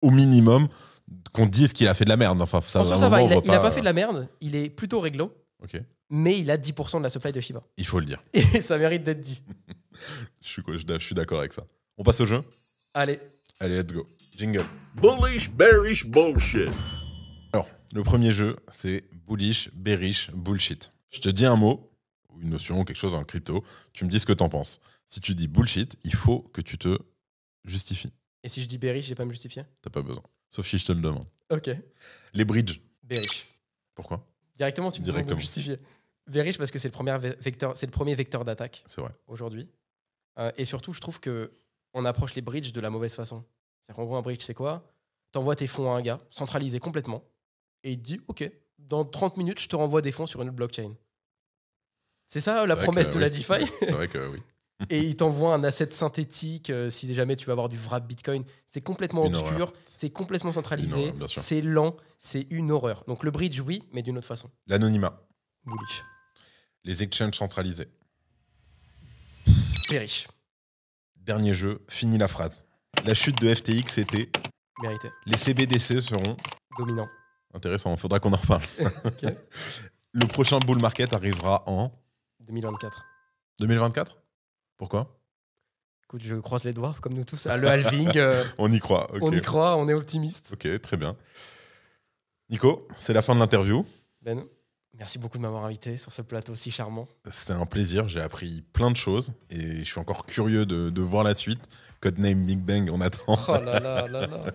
au minimum qu'on dise qu'il a fait de la merde. Enfin, ça
va. Il n'a pas fait de la merde. Il est plutôt réglo.
Ok.
Mais il a 10% de la supply de Shiba.
Il faut le dire.
Et ça mérite d'être dit.
Je suis d'accord avec ça. On passe au jeu ?
Allez,
let's go. Jingle.
Bullish, bearish, bullshit.
Alors, le premier jeu, c'est bullish, bearish, bullshit. Je te dis un mot, ou une notion, ou quelque chose en crypto, tu me dis ce que t'en penses. Si tu dis bullshit, il faut que tu te justifies.
Et si je dis bearish, je vais pas me justifier ?
T'as pas besoin. Sauf si je te le demande.
Ok.
Les bridges.
Bearish.
Pourquoi ?
Directement, tu peux me justifier. Bearish parce que c'est le premier vecteur d'attaque.
C'est vrai.
Aujourd'hui. Et surtout, je trouve qu'on approche les bridges de la mauvaise façon. C'est-à-dire qu'en gros, un bridge, c'est quoi ? T'envoies tes fonds à un gars, centralisé complètement, et il te dit « Ok, dans 30 minutes, je te renvoie des fonds sur une autre blockchain. » C'est ça la promesse de la DeFi.
C'est vrai que oui.
Et il t'envoie un asset synthétique si jamais tu veux avoir du wrap Bitcoin. C'est complètement obscur, c'est complètement centralisé, c'est lent, c'est une horreur. Donc le bridge, oui, mais d'une autre façon.
L'anonymat.
Bullish.
Les exchanges centralisés.
Bearish.
Dernier jeu, fini la phrase. La chute de FTX était...
Mérité.
Les CBDC seront...
Dominants.
Intéressant, il faudra qu'on en reparle.
Okay.
Le prochain bull market arrivera en...
2024.
2024 ? Pourquoi ?
Écoute, je croise les doigts, comme nous tous. Le halving.
On y croit. Okay.
On y croit, on est optimiste.
Ok, très bien. Nico, c'est la fin de l'interview.
Ben, merci beaucoup de m'avoir invité sur ce plateau si charmant.
C'était un plaisir, j'ai appris plein de choses et je suis encore curieux de voir la suite. Codename Big Bang, on attend.
Oh là là là là.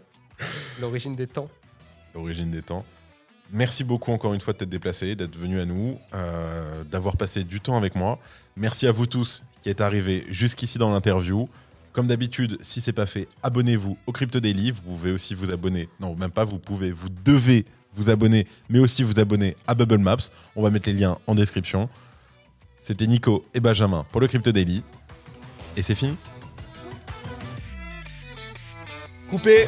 L'origine des temps.
L'origine des temps. Merci beaucoup encore une fois de t'être déplacé, d'être venu à nous, d'avoir passé du temps avec moi. Merci à vous tous qui êtes arrivés jusqu'ici dans l'interview. Comme d'habitude, si ce n'est pas fait, abonnez-vous au Crypto Daily. Vous pouvez aussi vous abonner. Non, même pas, vous devez vous abonner, mais aussi vous abonner à Bubble Maps. On va mettre les liens en description. C'était Nico et Benjamin pour le Crypto Daily. Et c'est fini. Coupé.